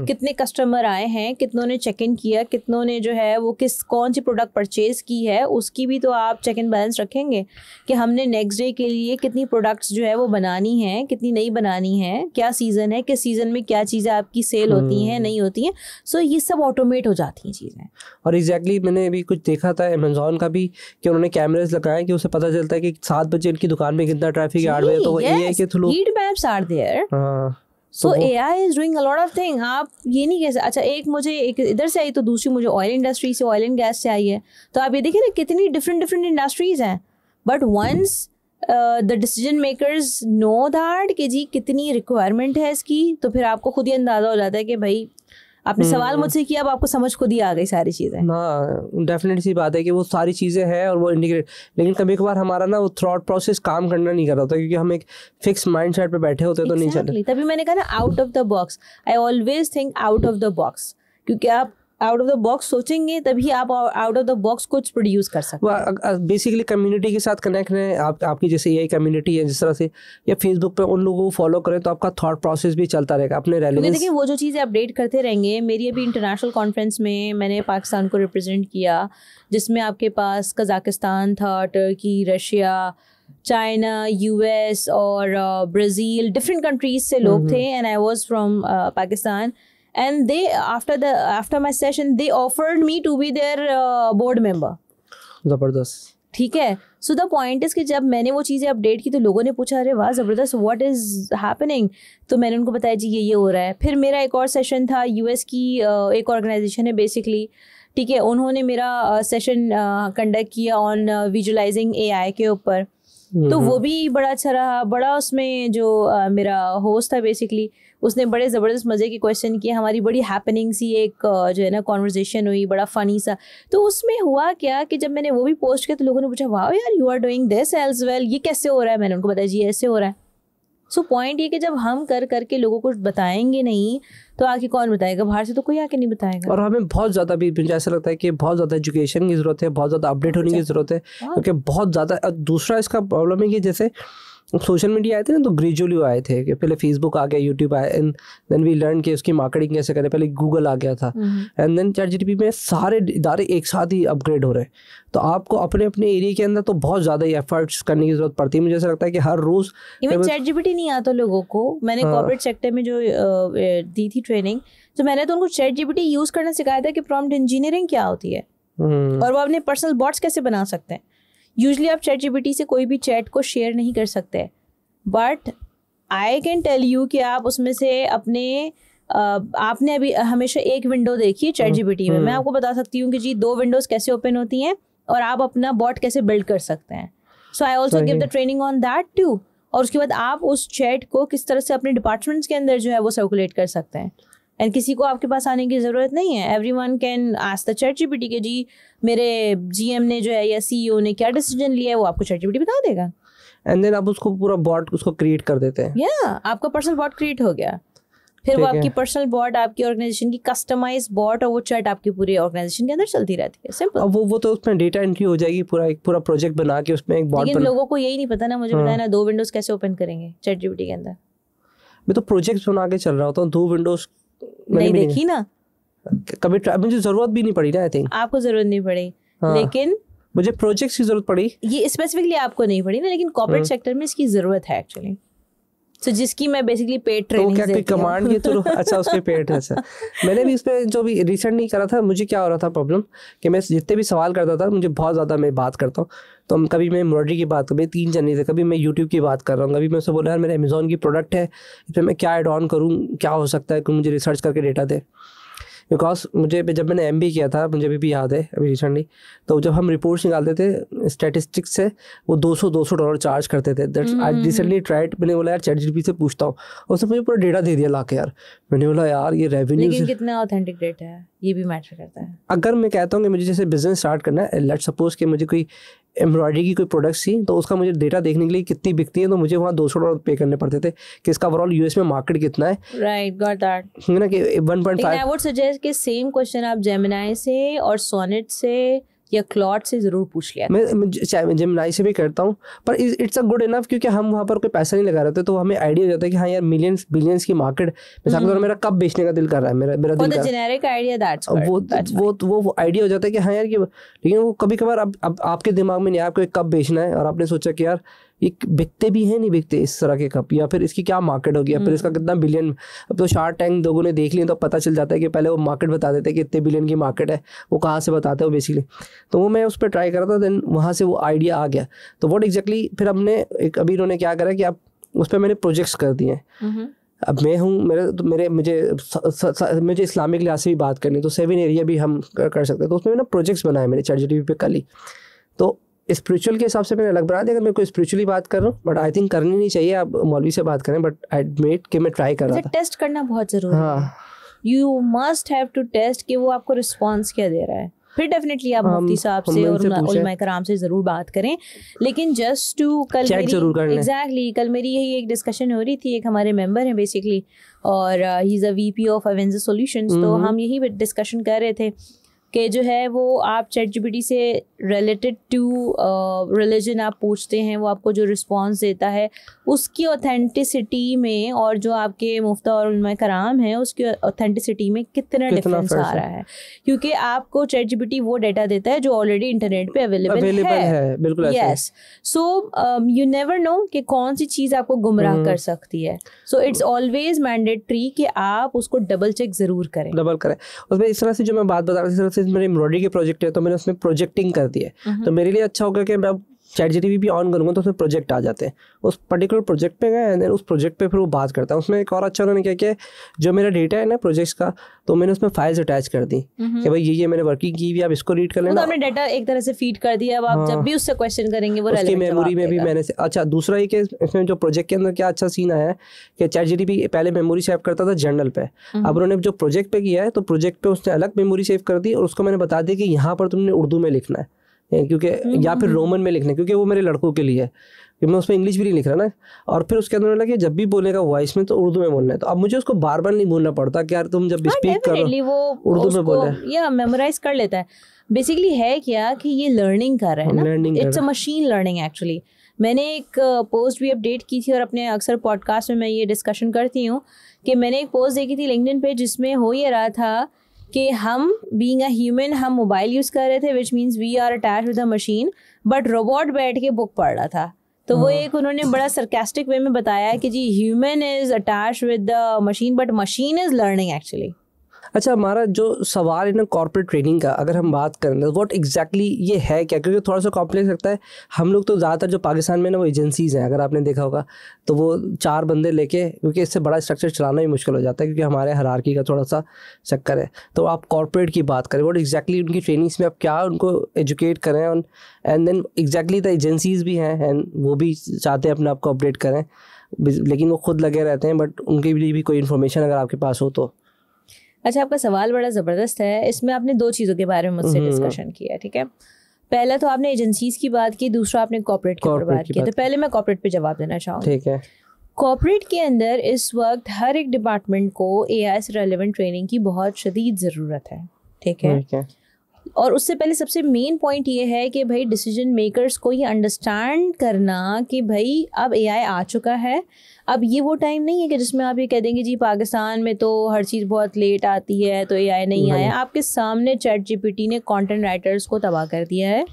कितने कस्टमर आए हैं, कितनों ने चेक इन किया, कितनों ने जो है वो कौन सी प्रोडक्ट परचेज की है, उसकी भी तो आप चेक एंड बैलेंस रखेंगे कि हमने नेक्स्ट डे के लिए कितनी प्रोडक्ट्स जो है वो बनानी है, कितनी नहीं बनानी है, क्या सीजन है, किस सीजन में क्या चीज़ें आपकी सेल होती हैं नहीं होती हैं। सो ये सब ऑटोमेट हो जाती हैं चीज़ें। और एग्जैक्टली मैंने अभी कुछ देखा था अमेज़न का भी कि उन्होंने कैमरेज लगाए कि उसे पता चलता है कि 7 बजे इनकी दुकान में कितना ट्रैफिक है, 8 बजे, तो वो एआई के through heat maps are there. So AI is doing a lot of thing. आप ये नहीं कह सकते अच्छा एक मुझे एक इधर से आई तो दूसरी मुझे ऑयल इंडस्ट्री से, ऑयल एंड गैस से आई है, तो आप ये देखिए ना कितनी डिफरेंट इंडस्ट्रीज हैं, but once the decision makers know that कि जी कितनी रिक्वायरमेंट है इसकी, तो फिर आपको खुद ही अंदाजा हो जाता है कि भाई आपने सवाल मुझसे किया, अब आपको समझ खुद ही आ गई सारी चीज़ें। हाँ डेफिनेटली सी बात है कि वो सारी चीज़ें हैं और वो इंटीग्रेट, लेकिन कभी कभार हमारा ना वो थॉट प्रोसेस काम करना नहीं कर रहा होता क्योंकि हम एक फिक्स माइंडसेट पे बैठे होते तो नहीं चलते। तभी मैंने कहा ना out of the box, I always think out of the box, क्योंकि आप आउट ऑफ द बॉक्स सोचेंगे तभी आप आउट ऑफ द बॉक्स कुछ प्रोड्यूस कर सकते हैं। बेसिकली कम्युनिटी के साथ कनेक्ट रहें, आपकी जैसे एआई कम्युनिटी है जिस तरह से, या फेसबुक पे उन लोगों को फॉलो करें तो आपका थॉट प्रोसेस भी चलता रहेगा अपने रेलेवेंस। देखिए वो जो चीज़ें अपडेट करते रहेंगे। मेरी अभी इंटरनेशनल कॉन्फ्रेंस में मैंने पाकिस्तान को रिप्रेजेंट किया, जिसमें आपके पास कजाकिस्तान था, टर्की, रशिया, चाइना, US और ब्राज़ील, डिफरेंट कंट्रीज से लोग थे, and I was from Pakistan, and they after my session they offered me to be their board member। जबरदस्त, ठीक है। सो द पॉइंट इज कि जब मैंने वो चीज़ें अपडेट की तो लोगों ने पूछा अरे वाह ज़बरदस्त, व्हाट इज़ हैपनिंग, तो मैंने उनको बताया जी ये हो रहा है। फिर मेरा एक और सेशन था, US की एक ऑर्गेनाइजेशन है बेसिकली, ठीक है, उन्होंने मेरा सेशन कंडक्ट किया ऑन विजुअलाइजिंग AI के ऊपर, तो वो भी बड़ा अच्छा रहा। बड़ा उसमें जो मेरा होस्ट था बेसिकली उसने बड़े ज़बरदस्त मज़े के क्वेश्चन किए, हमारी बड़ी हैपनिंग सी एक जो है ना कॉन्वर्जेशन हुई, बड़ा फ़नी सा। तो उसमें हुआ क्या कि जब मैंने वो भी पोस्ट किया तो लोगों ने पूछा वाह यार you are doing this as well, ये कैसे हो रहा है। मैंने उनको बताया जी ऐसे हो रहा है। सो पॉइंट ये कि जब हम कर करके लोगों को बताएंगे नहीं तो आके कौन बताएगा, बाहर से तो कोई आके नहीं बताएगा। और हमें बहुत ज़्यादा भी मुझे ऐसा लगता है कि बहुत ज़्यादा एजुकेशन की ज़रूरत है, बहुत ज़्यादा अपडेट होने की ज़रूरत है, क्योंकि बहुत ज़्यादा। दूसरा इसका प्रॉब्लम है कि जैसे सोशल मीडिया आए थे ना तो ग्रेजुअली आए थे कि पहले फेसबुक आ गया, यूट्यूब आया, एंड देन वी लर्न कि उसकी मार्केटिंग कैसे करें। पहले गूगल आ गया था, एंड देन ChatGPT में सारे इदारे एक साथ ही अपग्रेड हो रहे हैं। तो आपको अपने अपने एरिया के अंदर तो बहुत ज़्यादा ही एफर्ट्स करने की ज़रूरत पड़ती है। मुझे ऐसा लगता है कि हर रोज़ इवन ChatGPT नहीं आता लोगों को। मैंने कॉर्पोरेट सेक्टर में जो दी थी ट्रेनिंग, तो मैंने तो उनको ChatGPT यूज़ करना सिखाया था कि प्रॉम्प्ट इंजीनियरिंग क्या होती है और वो अपने पर्सनल बॉट्स कैसे बना सकते हैं। यूजली आप ChatGPT से कोई भी चैट को शेयर नहीं कर सकते, but I can tell you कि आप उसमें से अपने आपने अभी हमेशा एक विंडो देखी है ChatGPT में, मैं आपको बता सकती हूँ कि जी 2 विंडोज़ कैसे ओपन होती हैं और आप अपना बॉट कैसे बिल्ड कर सकते हैं। So I also give the training on that too. और उसके बाद आप उस चैट को किस तरह से अपने डिपार्टमेंट्स के अंदर जो है वो सर्कुलेट कर सकते हैं। एंड किसी को आपके पास आने की ज़रूरत नहीं है. Everyone can ask the ChatGPT के जी मेरे GM ने जो है या CEO ने क्या डिसीजन लिया है, वो आपको ChatGPT बता देगा. एंड देन आप उसको पूरा बॉट उसको क्रिएट कर देते हैं. या आपका पर्सनल बॉट क्रिएट हो गया. फिर वो आपकी पर्सनल बॉट, आपकी ऑर्गेनाइजेशन की कस्टमाइज बॉट, और वो चैट आपकी पूरी ऑर्गेनाइजेशन के अंदर चलती रहती है. सिंपल. अब वो तो उसमें डेटा एंट्री हो जाएगी, एक पूरा प्रोजेक्ट बना के उसमें एक बॉट. लेकिन लोगों को यही नहीं पता ना. मुझे बताया ना, 2 विंडोज कैसे ओपन करेंगे ChatGPT के अंदर. मैं तो प्रोजेक्ट बना के चल रहा होता हूँ. 2 विंडोज नहीं देखी ना कभी. मुझे जरूरत भी नहीं पड़ी ना. आई थिंक आपको जरूरत नहीं पड़ी, लेकिन मुझे प्रोजेक्ट्स की जरूरत पड़ी. ये स्पेसिफिकली आपको नहीं पड़ी ना, लेकिन कॉर्पोरेट सेक्टर में इसकी जरूरत है एक्चुअली. सो जिसकी मैं बेसिकली पेड ट्रेनिंग देती हूं. तो क्या कोई कमांड के थ्रू? अच्छा, उसके पेड. अच्छा, मैंने भी इसमें जो भी रिसेंटली करा था, मुझे क्या हो रहा था प्रॉब्लम कि मैं जितने भी सवाल करता था, मुझे बहुत ज़्यादा मैं बात करता हूँ. तो कभी मैं एम्ब्रॉयडरी की बात, कभी 3 जने थे, कभी मैं यूट्यूब की बात कर रहा हूँ, कभी मैं उससे बोला यार मेरे अमेजोन की प्रोडक्ट है, इसमें मैं क्या ऐड ऑन करूँ, क्या हो सकता है कि मुझे रिसर्च करके डेटा दे. बिकॉज मुझे जब मैंने MBA किया था, मुझे भी याद है अभी रिसेंटली, तो जब हम रिपोर्ट्स निकालते थे स्टैटिस्टिक्स से, वो $200 चार्ज करते थे. That's I recently tried. मैंने बोला यार ChatGPT से पूछता हूँ, उसने मुझे पूरा डेटा दे दिया ला के. यार मैंने बोला यार ये रेवेन्यू, लेकिन कितना ऑथेंटिक डेटा है ये भी मैटर करता है. अगर मैं कहता हूँ कि मुझे जैसे बिजनेस स्टार्ट करना है, लेट्स सपोज कि मुझे कोई एम्ब्रॉयडरी की कोई प्रोडक्ट्स थी, तो उसका मुझे डेटा देखने के लिए कितनी बिकती है, तो मुझे वहाँ $200 पे करने पड़ते थे कि इसका ओवरऑल US में मार्केट कितना है. Right, got that. है ना कि 1.5. आई वुड सजेस्ट कि सेम क्वेश्चन आप जेमिनी से और सोनेट से या क्लॉड से जरूर पूछ लिया. मैं जेमिनी से भी करता हूँ, पर इट्स अ गुड इनफ, क्योंकि हम वहाँ पर कोई पैसा नहीं लगा रहे थे, तो हमें आइडिया हो जाता है कि हाँ यार मिलियंस बिलियंस की मार्केट. मिसाल मेरा कब बेचने का दिल कर रहा है, मेरा दिल कर जेनेरिक आइडिया. दैट्स वो आइडिया हो जाता है कि हाँ यार कि, लेकिन वो कभी कभार अब आपके दिमाग में नहीं आया आपको कब बेचना है, और आपने सोचा कि यार ये बिकते भी हैं नहीं बिकते इस तरह के कप, या फिर इसकी क्या मार्केट होगी, या फिर इसका कितना बिलियन. अब तो शार्क टैंक लोगों ने देख लिया तो पता चल जाता है कि पहले वो मार्केट बता देते हैं कि इतने बिलियन की मार्केट है, वो कहाँ से बताते हैं बेसिकली. तो वो मैं उस पर ट्राई करा था, देन वहाँ से वो आइडिया आ गया. तो व्हाट एग्जैक्टली फिर हमने अभी इन्होंने क्या करा कि आप उस पर मैंने प्रोजेक्ट्स कर दिए हैं. अब मैं हूँ मुझे इस्लामिक लिहाज से भी बात करनी, तो 7 एरिया भी हम कर सकते हैं. तो उसमें मैंने प्रोजेक्ट्स बनाए मेरे ChatGPT पे कल ही. तो स्पिरिचुअल के हिसाब से मैंने अलग बना दिया. अगर मैं कोई स्पिरिचुअली बात कर रहा हूँ, बट आई थिंक करनी नहीं चाहिए, आप मौलवी से बात करें, बट आई एडमिट कि मैं ट्राई कर रहा था. टेस्ट करना बहुत जरूरी है. You must have to test कि वो आपको रिस्पॉन्स क्या दे रहा है. फिर डेफिनेटली आप मुफ्ती साहब से और उलमा कराम से ज़रूर बात करें. लेकिन जस्ट टू कल कल मेरी यही एक डिस्कशन हो रही थी. एक हमारे मेंबर हैं बेसिकली, और he is a VP of Avenger solutions. तो हम यही डिस्कशन कर रहे थे कि जो है वो आप ChatGPT से रिलेटेड टू रिलीजन आप पूछते हैं, वो आपको जो रिस्पांस देता है उसकी ऑथेंटिसिटी में, और जो आपके मुफ्ता और उलमा कराम हैं उसकी ऑथेंटिसिटी में कितना डिफरेंस आ रहा है. क्योंकि आपको ChatGPT वो डेटा देता है जो ऑलरेडी इंटरनेट पे अवेलेबल है. बिल्कुल. Yes. So you never know कि कौन सी चीज़ आपको गुमराह कर सकती है. सो इट्स ऑलवेज मैंडेटरी कि आप उसको डबल चेक ज़रूर करें. उसमें इस तरह से जो मैं बात बता रहा हूँ, इस तरह से मेरे एम्ब्रॉयडरी के प्रोजेक्ट है, तो मैंने उसमें प्रोजेक्टिंग कर दी है. तो मेरे लिए अच्छा होगा कि मैं अब ChatGPT भी ऑन करूँगा तो उसमें प्रोजेक्ट आ जाते हैं. उस पर्टिकुलर प्रोजेक्ट पे गए, एंड देन उस प्रोजेक्ट पे फिर वो बात करता है. उसमें एक और अच्छा उन्होंने क्या किया, जो मेरा डेटा है ना प्रोजेक्ट्स का, तो मैंने उसमें फाइल्स अटैच कर दी कि भाई ये मैंने वर्किंग की हुई, आप इसको रीड कर लेना. तो आपने डेटा एक तरह से फीड कर दिया. अब आप जब भी उससे क्वेश्चन करेंगे वो उसकी मेमोरी में भी मैंने. अच्छा, दूसरा ये कि इसमें जो प्रोजेक्ट के अंदर क्या अच्छा सीन आया है कि ChatGPT पहले मेमोरी सेव करता था जर्नल पे. अब उन्होंने जो प्रोजेक्ट पे किया है, तो प्रोजेक्ट पे उसने अलग मेमोरी सेव कर दी, और उसको मैंने बता दिया कि यहाँ पर तुमने उर्दू में लिखना है, क्योंकि या फिर रोमन में लिखना है, क्योंकि वो मेरे लड़कों के लिए है, कि मैं उसमें इंग्लिश भी नहीं लिख रहा ना. और फिर उसके अंदर लगा कि जब भी बोलेगा वॉइस में तो उर्दू में बोलना है. तो अब मुझे उसको बार बार नहीं बोलना पड़ता कि यार तुम जब भी स्पीक करो वो उर्दू में बोले, या मेमोराइज कर लेता है. बेसिकली है क्या कि ये लर्निंग कर रहा है ना. It's a machine learning actually. मैंने एक पोस्ट भी अपडेट की थी, और अपने अक्सर पॉडकास्ट में मैं ये डिस्कशन करती हूँ कि मैंने एक पोस्ट देखी थी लिंक्डइन पे, जिसमें हो ये रहा था कि हम बीइंग अ ह्यूमन हम मोबाइल यूज़ कर रहे थे, which means we are attach with a machine, but robot बैठ के बुक पढ़ रहा था. तो वो एक उन्होंने बड़ा सरकास्टिक वे में बताया कि जी human is attach with the machine, but machine is learning actually. अच्छा, हमारा जो सवाल है ना कॉर्पोरेट ट्रेनिंग का, अगर हम बात करें तो व्हाट एग्जैक्टली ये है क्या, क्योंकि थोड़ा सा कॉम्प्लेक्स लगता है. हम लोग तो ज़्यादातर जो पाकिस्तान में ना वो एजेंसीज़ हैं, अगर आपने देखा होगा, तो वो 4 बंदे लेके, क्योंकि इससे बड़ा स्ट्रक्चर चलाना भी मुश्किल हो जाता है, क्योंकि हमारे हायरार्की का थोड़ा सा चक्कर है. तो आप कॉर्पोरेट की बात करें, व्हाट एग्जैक्टली उनकी ट्रेनिंग्स में आप क्या उनको एजुकेट करें, and then exactly the agencies भी हैं, एंड वो भी चाहते हैं अपने आप को अपडेट करें, लेकिन वो खुद लगे रहते हैं, बट उनके लिए भी कोई इन्फॉर्मेशन अगर आपके पास हो तो. अच्छा, आपका सवाल बड़ा ज़बरदस्त है। इसमें आपने 2 चीज़ों के बारे में मुझसे डिस्कशन किया, ठीक है। पहला तो आपने एजेंसीज की बात की, दूसरा आपने कॉर्पोरेट के ऊपर बात की। तो पहले मैं कॉर्पोरेट पे जवाब देना चाहूँगी। ठीक है। कॉर्पोरेट के अंदर इस वक्त हर एक डिपार्टमेंट को AI से रेलेवेंट ट्रेनिंग की बहुत शदीद ज़रूरत है, ठीक है। और उससे पहले सबसे मेन पॉइंट ये है कि भाई डिसीजन मेकर्स को ये अंडरस्टैंड करना कि भाई अब AI आ चुका है। अब ये वो टाइम नहीं है कि जिसमें आप ये कह देंगे जी पाकिस्तान में तो हर चीज़ बहुत लेट आती है तो AI नहीं आया। आपके सामने ChatGPT ने कंटेंट राइटर्स को तबाह कर दिया है,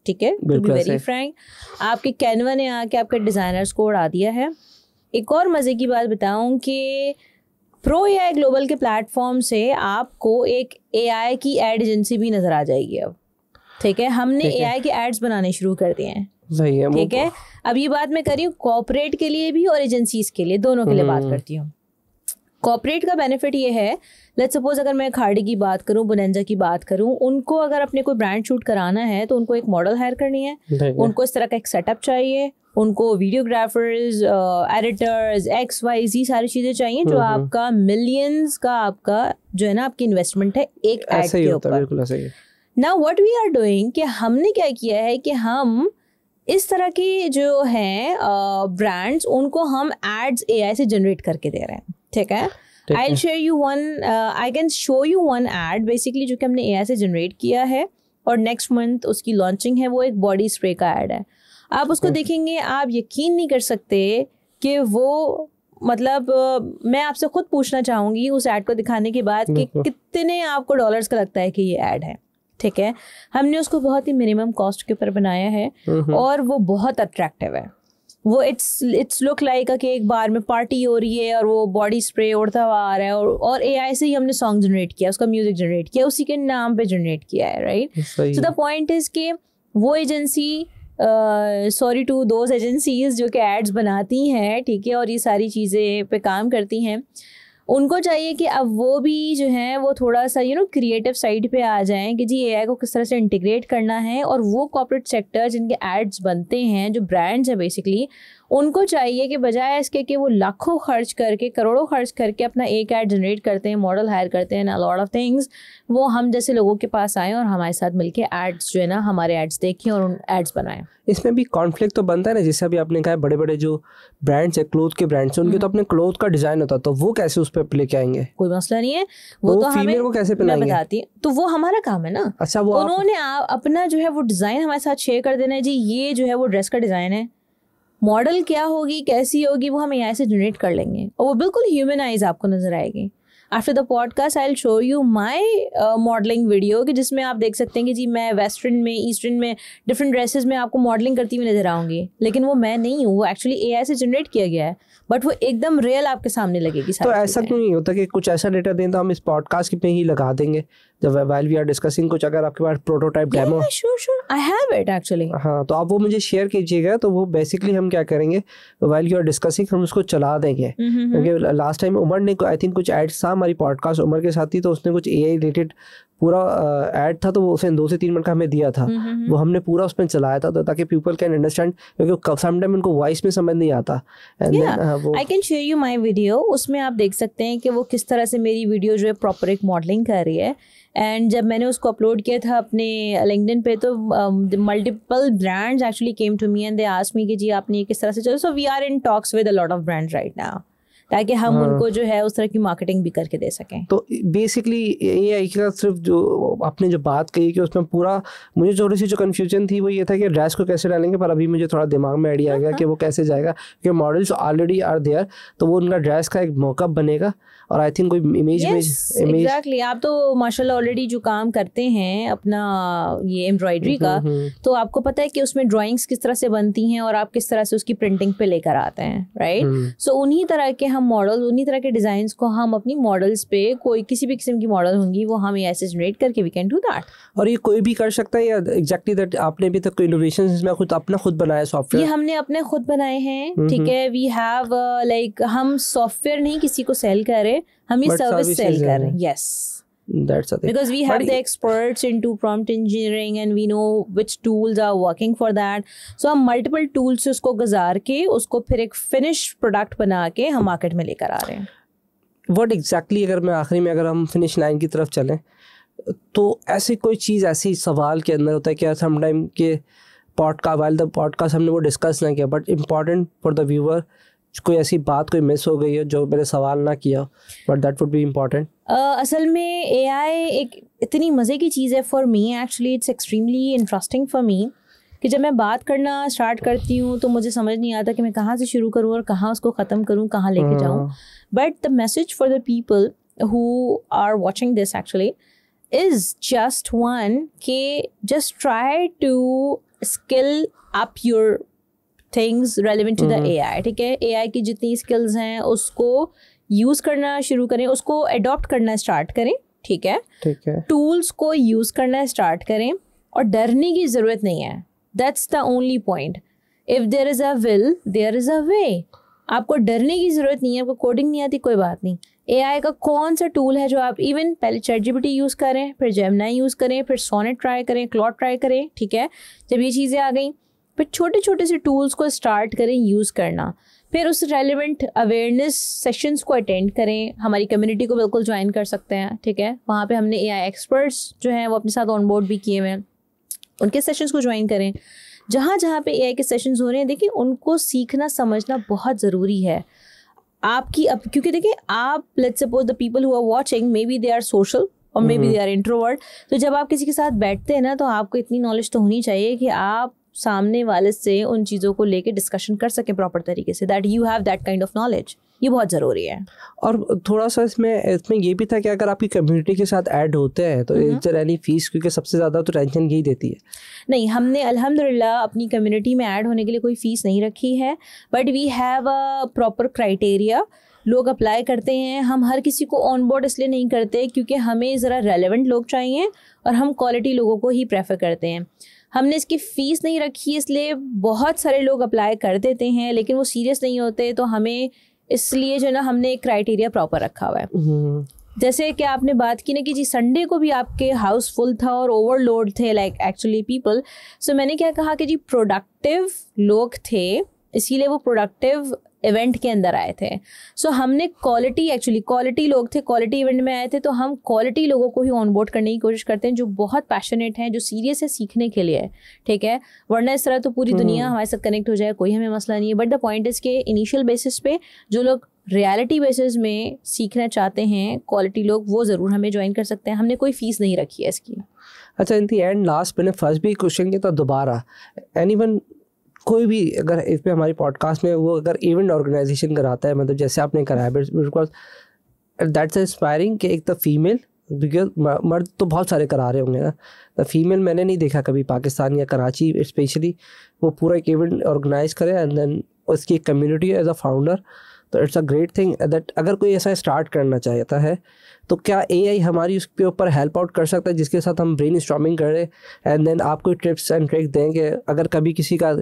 ठीक है, टू बी वेरी फ्रैंक। आपके कैनवा ने आके आपके डिज़ाइनर्स को उड़ा दिया है। एक और मज़े की बात बताऊं कि प्रो AI ग्लोबल के प्लेटफॉर्म से आपको एक AI की एड एजेंसी भी नज़र आ जाएगी अब, ठीक है। हमने AI के एड्स बनाने शुरू कर दिए हैं, ठीक है। अब ये बात मैं कर रही हूँ कॉर्पोरेट के लिए भी और एजेंसीज के लिए, दोनों के लिए बात करती हूँ। कॉर्पोरेट का बेनिफिट ये है, लेट्स सपोज अगर मैं खाड़ी की बात करूं, बोनेंजा की बात करूं, उनको अगर अपने कोई ब्रांड शूट कराना है तो उनको एक मॉडल हायर करनी है, उनको इस तरह का एक सेटअप चाहिए, उनको वीडियोग्राफर्स, एडिटर्स, XYZ सारी चीज़ें चाहिए जो आपका मिलियंस का आपका जो है ना आपकी इन्वेस्टमेंट है एक एड के ऊपर। Now what we are doing कि हमने क्या किया है कि हम इस तरह की जो हैं ब्रांड्स उनको हम एड्स AI से जनरेट करके दे रहे हैं, ठीक है। I share you one, I can show you one ad basically जो कि हमने AI से जनरेट किया है और नेक्स्ट मंथ उसकी लॉन्चिंग है। वो एक बॉडी स्प्रे का एड है। आप उसको देखेंगे, आप यकीन नहीं कर सकते कि वो मतलब मैं आपसे खुद पूछना चाहूँगी उस एड को दिखाने के बाद कि कितने आपको डॉलर्स का लगता है कि ये एड है, ठीक है। हमने उसको बहुत ही मिनिमम कॉस्ट के ऊपर बनाया है और वो बहुत अट्रैक्टिव है। वो इट्स लुक लाइक कि एक बार में पार्टी हो रही है और वो बॉडी स्प्रे उड़ता हुआ आ रहा है और AI से ही हमने सॉन्ग जनरेट किया, उसका म्यूजिक जनरेट किया, उसी के नाम पे जनरेट किया है, right. So the point is कि वो agency sorry to those agencies जो कि एड्स बनाती हैं, ठीक है, और ये सारी चीज़ें पे काम करती हैं, उनको चाहिए कि अब वो भी जो है वो थोड़ा सा क्रिएटिव साइड पे आ जाएं कि जी AI को किस तरह से इंटीग्रेट करना है। और वो कॉर्पोरेट सेक्टर जिनके एड्स बनते हैं, जो ब्रांड्स हैं बेसिकली, उनको चाहिए कि बजाय इसके कि वो लाखों खर्च करके, करोड़ों खर्च करके अपना एक ऐड जनरेट करते हैं, मॉडल हायर करते हैं, अ लॉट ऑफ थिंग्स, वो हम जैसे लोगों के पास आएँ और हमारे साथ मिलके एड्स जो है ना हमारे एड्स देखें और उन एड्स बनाएं। इसमें भी कॉन्फ्लिक्ट तो बनता है ना, जैसे अभी आपने कहा बड़े बड़े जो ब्रांड्स है, क्लोथ के ब्रांड्स हैं, उनके तो अपने क्लोथ का डिजाइन होता है, तो वो कैसे उस पर लेके आएंगे? कोई मसला नहीं है, वो तो हमें को कैसे मैं बताती हूँ, तो वो हमारा काम है ना। अच्छा, वो उन्होंने अपना जो है वो डिजाइन हमारे साथ शेयर कर देना है, जी ये जो है वो ड्रेस का डिजाइन है, मॉडल क्या होगी, कैसी होगी, वो हम AI से जनरेट कर लेंगे और वो बिल्कुल ह्यूमनाइज आपको नजर आएगी। After the podcast I will show you my modelling video कि जिसमें आप देख सकते हैं कि जी मैं वेस्टर्न में, ईस्टर्न में, डिफरेंट ड्रेसेस में आपको मॉडलिंग करती हुई नजर आऊंगी, लेकिन वो मैं नहीं हूँ, वो एक्चुअली AI से जनरेट किया गया है, बट वो एकदम रियल आपके सामने लगेगी। तो ऐसा क्यों नहीं होता कि कुछ ऐसा डेटा दें तो हम इस पॉडकास्ट में ही लगा देंगे जब while we are discussing, कुछ अगर आपके पास prototype demo, sure I have it actually, हाँ, तो आप वो मुझे शेयर कीजिएगा। तो वो बेसिकली हम क्या करेंगे, while you are discussing हम उसको चला देंगे, क्योंकि लास्ट टाइम उमर ने आई थिंक कुछ एड्स था हमारी पॉडकास्ट उमर के साथ ही, तो उसने कुछ AI रिलेटेड पूरा ऐड था, तो वो उसने 2 से 3 मिनट का हमें दिया था, वो हमने पूरा उसमें चलाया था, तो ताकि पीपल कैन अंडरस्टैंड, क्योंकि समटाइम उनको वॉइस में समझ नहीं आता। I can share you my video, उसमें आप देख सकते हैं कि वो किस तरह से मेरी वीडियो जो है प्रॉपर एक मॉडलिंग कर रही है। एंड जब मैंने उसको अपलोड किया था अपने लिंक्डइन पे, तो multiple brands actually came to me and they asked me कि जी आपने ये किस तरह से चलो। So we are in talks with a lot of brands right now, ताकि हम उनको जो है उस तरह की मार्केटिंग भी करके दे सकें। तो बेसिकली AI का सिर्फ जो आपने जो बात कही कि उसमें पूरा, मुझे थोड़ी सी जो कन्फ्यूजन थी वो ये था कि ड्रेस को कैसे डालेंगे, पर अभी मुझे थोड़ा दिमाग में आइडिया आ गया कि वो कैसे जाएगा, कि मॉडल्स ऑलरेडी आर देयर, तो वो उनका ड्रेस का एक मॉकअप बनेगा और आई थिंक कोई इमेज एग्जैक्टली। आप तो माशाल्लाह ऑलरेडी जो काम करते हैं अपना ये एम्ब्रॉयडरी का, तो आपको पता है कि उसमें ड्राइंग्स किस तरह से बनती हैं और आप किस तरह से उसकी प्रिंटिंग पे लेकर आते हैं, राइट। सो उन्हीं तरह के हम मॉडल, उन्हीं तरह के डिजाइन्स को हम अपनी मॉडल्स पे, कोई किसी भी किस्म की मॉडल होंगी वो हम ऐसे जनरेट करके वी कैन डू दैट। और ये कोई भी कर सकता है या एग्जैक्टली दैट आपने अभी तक कोई इनोवेशंस इसमें खुद अपना खुद बनाया सॉफ्टवेयर? ये हमने अपने खुद बनाए हैं, ठीक है। वी हैव लाइक हम सॉफ्टवेयर नहीं किसी को सेल कर रहे, हम ये सर्विस सेल कर रहे हैं। Yes, that's a thing, because we have the experts into prompt engineering and we know which tools are working for that, so हम multiple tools से उसको गुजार के उसको फिर एक finished product बना के हम मार्केट में लेकर आ रहे हैं। व्हाट एग्जैक्टली, अगर मैं आखिरी में अगर हम फिनिश लाइन की तरफ चलें तो ऐसी कोई चीज़ ऐसी सवाल के अंदर होता है क्या समटाइम के पॉडकास्ट हमने वो डिस्कस ना किया but important for the viewer, कोई ऐसी बात कोई मिस हो गई है जो मैंने सवाल ना किया but that would be important? असल में AI एक इतनी मज़े की चीज़ है for me, actually it's extremely interesting for me कि जब मैं बात करना स्टार्ट करती हूँ तो मुझे समझ नहीं आता कि मैं कहाँ से शुरू करूँ और कहाँ उसको ख़त्म करूँ, कहाँ लेके जाऊँ. But the message for the people who are watching this actually is just one कि just try to skill up your things relevant to the AI. ठीक है, AI की जितनी skills हैं उसको use करना शुरू करें, उसको adopt करना start करें. ठीक है, tools को use करना start करें और डरने की ज़रूरत नहीं है. That's the only point. If there is a will, there is a way. आपको डरने की ज़रूरत नहीं है. आपको कोडिंग नहीं आती, कोई बात नहीं. AI का कौन सा टूल है जो आप इवन पहले ChatGPT यूज़ करें, फिर Gemini यूज़ करें, फिर Sonnet ट्राई करें, Claude ट्राई करें. ठीक है, जब ये चीज़ें आ गई फिर छोटे छोटे से टूल्स को स्टार्ट करें यूज़ करना. फिर उस रेलिवेंट अवेयरनेस सेशंस को अटेंड करें. हमारी कम्युनिटी को बिल्कुल ज्वाइन कर सकते हैं. ठीक है, वहाँ पे हमने AI एक्सपर्ट्स जो हैं वो अपने साथ ऑन बोर्ड भी किए हुए हैं, उनके सेशंस को ज्वाइन करें. जहाँ जहाँ पे AI के सेशंस हो रहे हैं देखिए उनको सीखना समझना बहुत ज़रूरी है आपकी. अब क्योंकि देखिए आप let's suppose the people who are watching maybe they are social और maybe they are introvert. तो जब आप किसी के साथ बैठते हैं ना तो आपको इतनी नॉलेज तो होनी चाहिए कि आप सामने वाले से उन चीज़ों को लेके डिस्कशन कर सकें प्रॉपर तरीके से, that you have that kind of knowledge. ये बहुत ज़रूरी है. और थोड़ा सा इसमें ये भी था कि अगर आपकी कम्युनिटी के साथ ऐड होते हैं तो इज देयर एनी फीस, क्योंकि सबसे ज़्यादा तो टेंशन यही देती है. नहीं, हमने अल्हम्दुलिल्लाह अपनी कम्युनिटी में ऐड होने के लिए कोई फ़ीस नहीं रखी है, but we have a proper criteria. लोग अप्लाई करते हैं, हम हर किसी को ऑन बोर्ड इसलिए नहीं करते क्योंकि हमें ज़रा रेलेवेंट लोग चाहिए और हम क्वालिटी लोगों को ही प्रेफर करते हैं. हमने इसकी फ़ीस नहीं रखी इसलिए बहुत सारे लोग अप्लाई कर देते हैं लेकिन वो सीरियस नहीं होते, तो हमें इसलिए जो है ना हमने एक क्राइटेरिया प्रॉपर रखा हुआ है. जैसे कि आपने बात की ना कि जी संडे को भी आपके हाउस फुल था और ओवरलोड थे लाइक एक्चुअली पीपल. सो मैंने क्या कहा कि जी प्रोडक्टिव लोग थे इसीलिए वो प्रोडक्टिव इवेंट के अंदर आए थे. सो हमने क्वालिटी लोग थे, क्वालिटी इवेंट में आए थे, तो हम क्वालिटी लोगों को ही ऑन बोर्ड करने की कोशिश करते हैं जो बहुत पैशनेट हैं, जो सीरियस है सीखने के लिए. ठीक है, वरना इस तरह तो पूरी दुनिया हमारे साथ कनेक्ट हो जाए, कोई हमें मसला नहीं है. बट द पॉइंट इज़ के इनिशियल बेसिस पे जो लोग रियलिटी बेसिस में सीखना चाहते हैं क्वालिटी लोग, वो ज़रूर हमें ज्वाइन कर सकते हैं. हमने कोई फ़ीस नहीं रखी है इसकी. अच्छा, इन दी एंड लास्ट मैंने फर्स्ट भी क्वेश्चन किया था दोबारा, एनीवन कोई भी अगर इसमें हमारी पॉडकास्ट में वो अगर इवेंट ऑर्गेनाइजेशन कराता है, मतलब जैसे आपने कराया, बिकॉज दैट्स इंस्पायरिंग कि एक तो फीमेल, बिकॉज मर्द तो बहुत सारे करा रहे होंगे ना, तो फीमेल मैंने नहीं देखा कभी पाकिस्तान या कराची स्पेशली वो पूरा एक इवेंट ऑर्गेनाइज करे एंड देन उसकी कम्युनिटी एज अ फाउंडर. तो it's a great thing that अगर कोई ऐसा स्टार्ट करना चाहता है तो क्या AI हमारी उसके ऊपर हेल्प आउट कर सकता है जिसके साथ हम ब्रेन स्टॉर्मिंग करें एंड देन आपको टिप्स एंड ट्रिक देंगे अगर कभी किसी का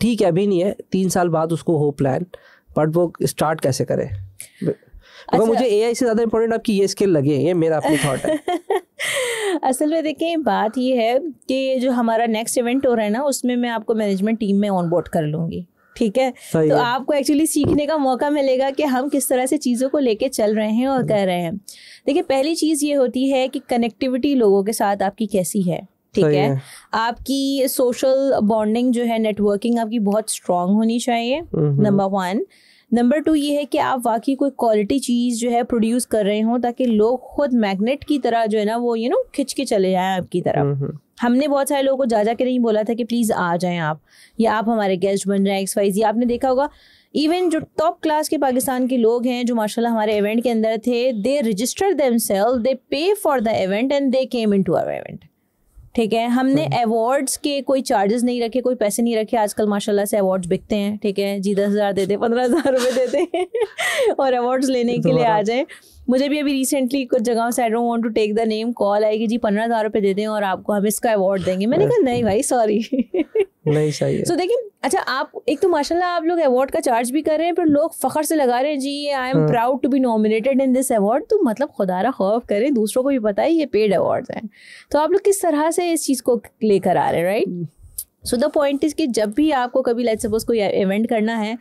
ठीक है अभी नहीं है 3 साल बाद उसको हो प्लान, बट वो स्टार्ट कैसे करे? अच्छा, मुझे AI से ज़्यादा इंपॉर्टेंट आपकी ये स्किल लगी है, ये मेरा अपनी थॉट है. असल में देखिए बात ये है कि जो हमारा नेक्स्ट इवेंट हो रहा है ना उसमें मैं आपको मैनेजमेंट टीम में ऑन बोर्ड कर लूँगी. ठीक है, तो आपको एक्चुअली सीखने का मौका मिलेगा कि हम किस तरह से चीज़ों को लेके चल रहे हैं और कर रहे हैं. देखिए पहली चीज़ ये होती है कि कनेक्टिविटी लोगों के साथ आपकी कैसी है. ठीक है, आपकी सोशल बॉन्डिंग जो है, नेटवर्किंग आपकी बहुत स्ट्रांग होनी चाहिए, नंबर 1. नंबर 2 ये है कि आप वाकई कोई क्वालिटी चीज़ जो है प्रोड्यूस कर रहे हो ताकि लोग खुद मैग्नेट की तरह जो है ना वो खिंच के चले जाएं आपकी तरफ. हमने बहुत सारे लोगों को जा के नहीं बोला था कि प्लीज़ आ जाएं आप, या आप हमारे गेस्ट बन जाएं XYZ. आपने देखा होगा इवन जो टॉप क्लास के पाकिस्तान के लोग हैं जो माशाल्लाह हमारे इवेंट के अंदर थे, दे registered themselves, they pay for the event and they came into our event. ठीक है, हमने अवार्ड्स के कोई चार्जेस नहीं रखे, कोई पैसे नहीं रखे. आजकल माशाल्लाह से अवार्ड्स बिकते हैं. ठीक है जी, 10,000 देते, 15,000 रुपये देते और अवार्ड्स लेने के लिए आ जाएं. मुझे भी अभी रिसेंटली कुछ जगहों से, I don't want to take the name, call आएगी जी 15,000 रुपये दे दें और आपको हम इसका अवार्ड देंगे. मैंने कहा नहीं भाई सॉरी, नहीं चाहिए. सो देखिए, अच्छा आप एक तो माशाल्लाह आप लोग अवार्ड का चार्ज भी कर रहे हैं, फिर लोग फ़ख्र से लगा रहे हैं जी I am proud to be nominated in this award. तो मतलब खुदारा खौफ करें, दूसरों को भी पता है ये पेड अवार्ड्स हैं, तो आप लोग किस तरह से इस चीज़ को लेकर आ रहे हैं, right? So the point is कि जब भी आपको कभी लेट्स सपोज कोई इवेंट करना है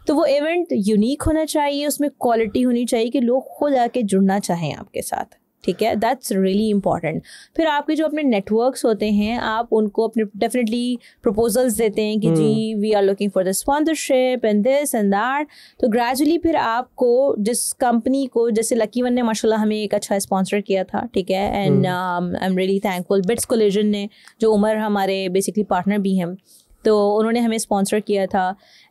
तो वो इवेंट यूनिक होना चाहिए, उसमें क्वालिटी होनी चाहिए कि लोग खुद आके जुड़ना चाहें आपके साथ, ठीक है, दैट्स रियली इंपॉर्टेंट। फिर आपके जो अपने नेटवर्क्स होते हैं, आप उनको अपने डेफिनेटली प्रपोजल्स देते हैं कि जी we are looking for the sponsorship and this and that. तो ग्रेजुअली फिर आपको जिस कंपनी को, जैसे लकी वन ने माशाल्लाह हमें एक अच्छा स्पॉन्सर किया था, ठीक है, and I am really thankful. Bits collision ने, जो उमर हमारे बेसिकली पार्टनर भी हैं, तो उन्होंने हमें स्पॉन्सर किया था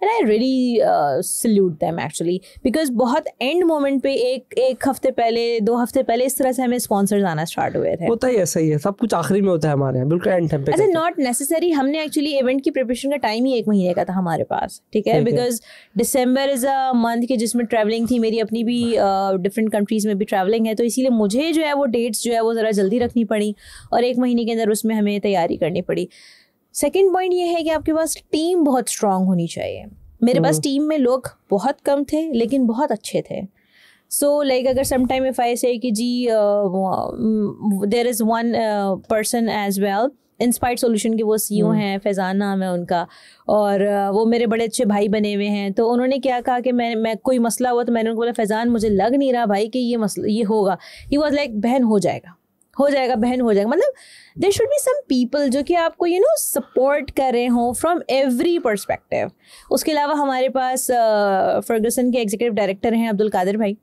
and I really salute them actually, because बहुत एंड मोमेंट पे एक हफ्ते पहले, 2 हफ्ते पहले इस तरह से हमें स्पॉन्सर्स आना स्टार्ट हुए थे। होता ही ऐसा ही है, सब कुछ आखिरी में होता है हमारे यहाँ, बिल्कुल एंड टाइम पे। अच्छा, नॉट नेसेसरी, हमने एक्चुअली इवेंट की प्रिपरेशन का टाइम ही 1 महीने का था हमारे पास, ठीक है, because December is a month कि जिसमें ट्रैवलिंग थी, मेरी अपनी भी डिफरेंट कंट्रीज़ में भी ट्रैवलिंग है, तो इसीलिए मुझे जो है वो डेट्स जो है वो ज़रा जल्दी रखनी पड़ी और 1 महीने के अंदर उसमें हमें तैयारी करनी पड़ी। सेकेंड पॉइंट ये है कि आपके पास टीम बहुत स्ट्रांग होनी चाहिए। मेरे पास टीम में लोग बहुत कम थे लेकिन बहुत अच्छे थे। सो लाइक अगर some time if I say कि जी there is one person as well, inspired solution के वो CEO हैं, फैज़ान नाम है उनका, और वो मेरे बड़े अच्छे भाई बने हुए हैं। तो उन्होंने क्या कहा कि मैं कोई मसला हुआ तो मैंने उनको बोला, फैज़ान मुझे लग नहीं रहा भाई कि ये मसला ये होगा। ही वाज लाइक, बहन हो जाएगा बहन हो जाएगा। मतलब there should be some people जो कि आपको सपोर्ट कर रहे हों फ्रॉम एवरी पर्सपेक्टिव। उसके अलावा हमारे पास फर्गसन के एग्जीक्यूटिव डायरेक्टर हैं अब्दुल कादिर भाई,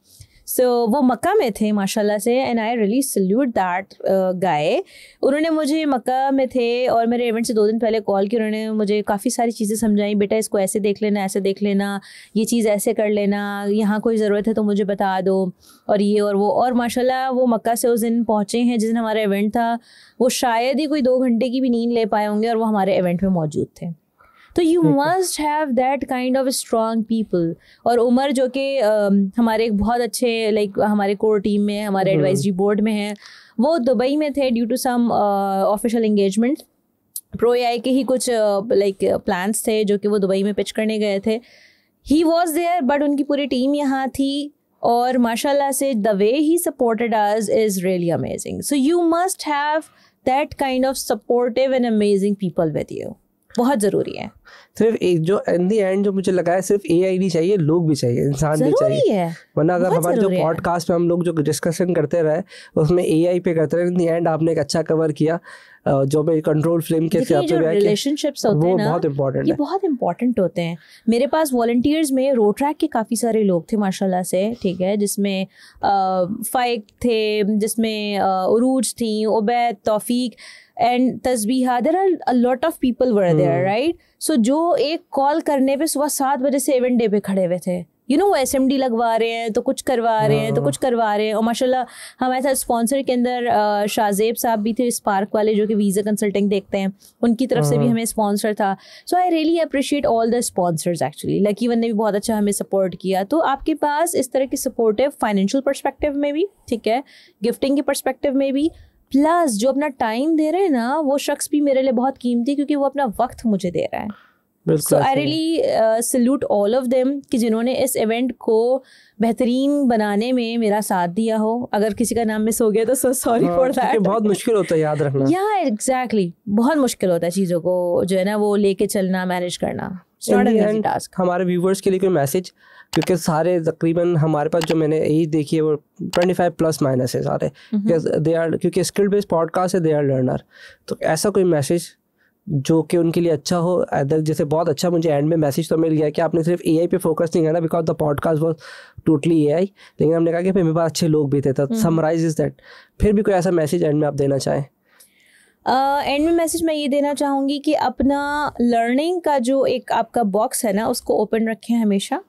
सो वो मक्का में थे माशाल्लाह से, and I really salute that guy. उन्होंने मुझे मक्का में थे और मेरे इवेंट से 2 दिन पहले कॉल की, उन्होंने मुझे काफ़ी सारी चीज़ें समझाई, बेटा इसको ऐसे देख लेना, ऐसे देख लेना, ये चीज़ ऐसे कर लेना, यहाँ कोई ज़रूरत है तो मुझे बता दो, और ये और वो। और माशाल्लाह वो मक्का से उस दिन पहुँचे हैं जिस दिन हमारा इवेंट था, वो शायद ही कोई 2 घंटे की भी नींद ले पाए होंगे और वो हमारे इवेंट में मौजूद थे। तो you must have that kind of strong people. और उमर जो कि हमारे एक बहुत अच्छे लाइक हमारे कोर टीम में, हमारे एडवाइजरी बोर्ड में हैं, वो दुबई में थे due to some official engagement. Pro AI के ही कुछ लाइक प्लान्स थे जो कि वो दुबई में पिच करने गए थे। ही वॉज देयर बट उनकी पूरी टीम यहाँ थी और माशाल्लाह से the way he supported us is really amazing. So you must have that kind of supportive and amazing people with you, बहुत ज़रूरी है। सिर्फ एक जो इन दी एंड जो मुझे लगा है, सिर्फ AI नहीं चाहिए, लोग भी चाहिए, इंसान भी चाहिए। वरना अगर हमारे जो पॉडकास्ट में हम लोग जो डिस्कशन करते रहे उसमें AI पे करते रहे, इन दी एंड आपने एक अच्छा कवर किया जो मैं कंट्रोल फ्लेम के से आपने रिलेशनशिप्स होते हैं ना, बहुत इंपॉर्टेंट ये बहुत इंपॉर्टेंट होते हैं। मेरे पास वॉलंटियर्स में रोड ट्रैक के काफ़ी सारे लोग थे माशाल्लाह से, ठीक है, जिसमें फ़ाइक थे, जिसमें उरूज थी, Ubaid, Taufiq and Tasbiha, there are a lot of people were there, right. So जो एक कॉल करने पे सुबह 7 बजे से इवेंट डे पे खड़े हुए थे, वो SMD लगवा रहे हैं, तो कुछ करवा रहे हैं, तो कुछ करवा रहे हैं। और माशाल्लाह हमारे साथ स्पॉन्सर के अंदर शाहजेब साहब भी थे, स्पार्क वाले, जो कि वीज़ा कंसल्टिंग देखते हैं, उनकी तरफ से भी हमें स्पॉन्सर था। So I really appreciate all the sponsors actually. Lucky one ने भी बहुत अच्छा हमें सपोर्ट किया। तो आपके पास इस तरह की सपोर्टिव फाइनेंशियल पर्सपेक्टिव में भी, ठीक है, गिफ्टिंग के पर्सपेक्टिव में भी, प्लस जो अपना टाइम दे रहे हैं ना, वो शख्स भी मेरे लिए बहुत कीमती, क्योंकि वो अपना वक्त मुझे दे रहा है। So I really salute all of them कि जिन्होंने इस इवेंट को बेहतरीन बनाने में मेरा साथ दिया हो। अगर किसी का नाम मिस हो गया तो सो सॉरी फॉर दैट। बहुत मुश्किल होता है याद रखना। या एग्जैक्टली, बहुत मुश्किल होता है चीज़ों को जो है ना वो लेके चलना, मैनेज करना। It's not an easy task. हमारे व्यूवर्स के लिए कोई मैसेज, क्योंकि सारे तकरीबन हमारे पास जो मैंने एज देखी है वो 25 प्लस माइनस है सारे, दे आर, क्योंकि स्किल बेस्ड पॉडकास्ट है, दे आर लर्नर। तो ऐसा कोई मैसेज जो कि उनके लिए अच्छा हो, अदर जैसे बहुत अच्छा मुझे एंड में मैसेज तो मिल गया कि आपने सिर्फ AI पे फोकस नहीं करना, because the podcast was totally AI, लेकिन हमने कहा कि मेरे पास अच्छे लोग भी थे। तो समराइज इज दैट। फिर भी कोई ऐसा मैसेज एंड में आप देना चाहें? एंड में मैसेज मैं ये देना चाहूँगी कि अपना लर्निंग का जो एक आपका बॉक्स है ना, उसको ओपन रखें हमेशा,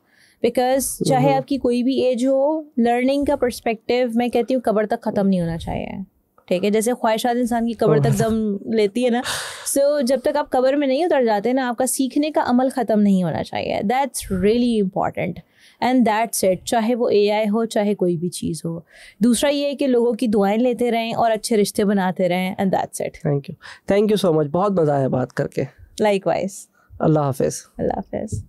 बिकॉज चाहे आपकी कोई भी एज हो, लर्निंग का पर्सपेक्टिव मैं कहती हूँ कब्र तक ख़त्म नहीं होना चाहिए, ठीक है। जैसे ख्वाहिशात इंसान की कब्र तक दम लेती है ना, सो जब तक आप कब्र में नहीं उतर जाते ना, आपका सीखने का अमल ख़त्म नहीं होना चाहिए। That's really important and that's it, चाहे वो AI हो, चाहे कोई भी चीज़ हो। दूसरा ये है कि लोगों की दुआएं लेते रहें और अच्छे रिश्ते बनाते रहें, and that's it. Thank you so much, बहुत मज़ा आया बात करके। लाइकवाइज। अल्लाह हाफिज़। अल्लाह हाफिज़।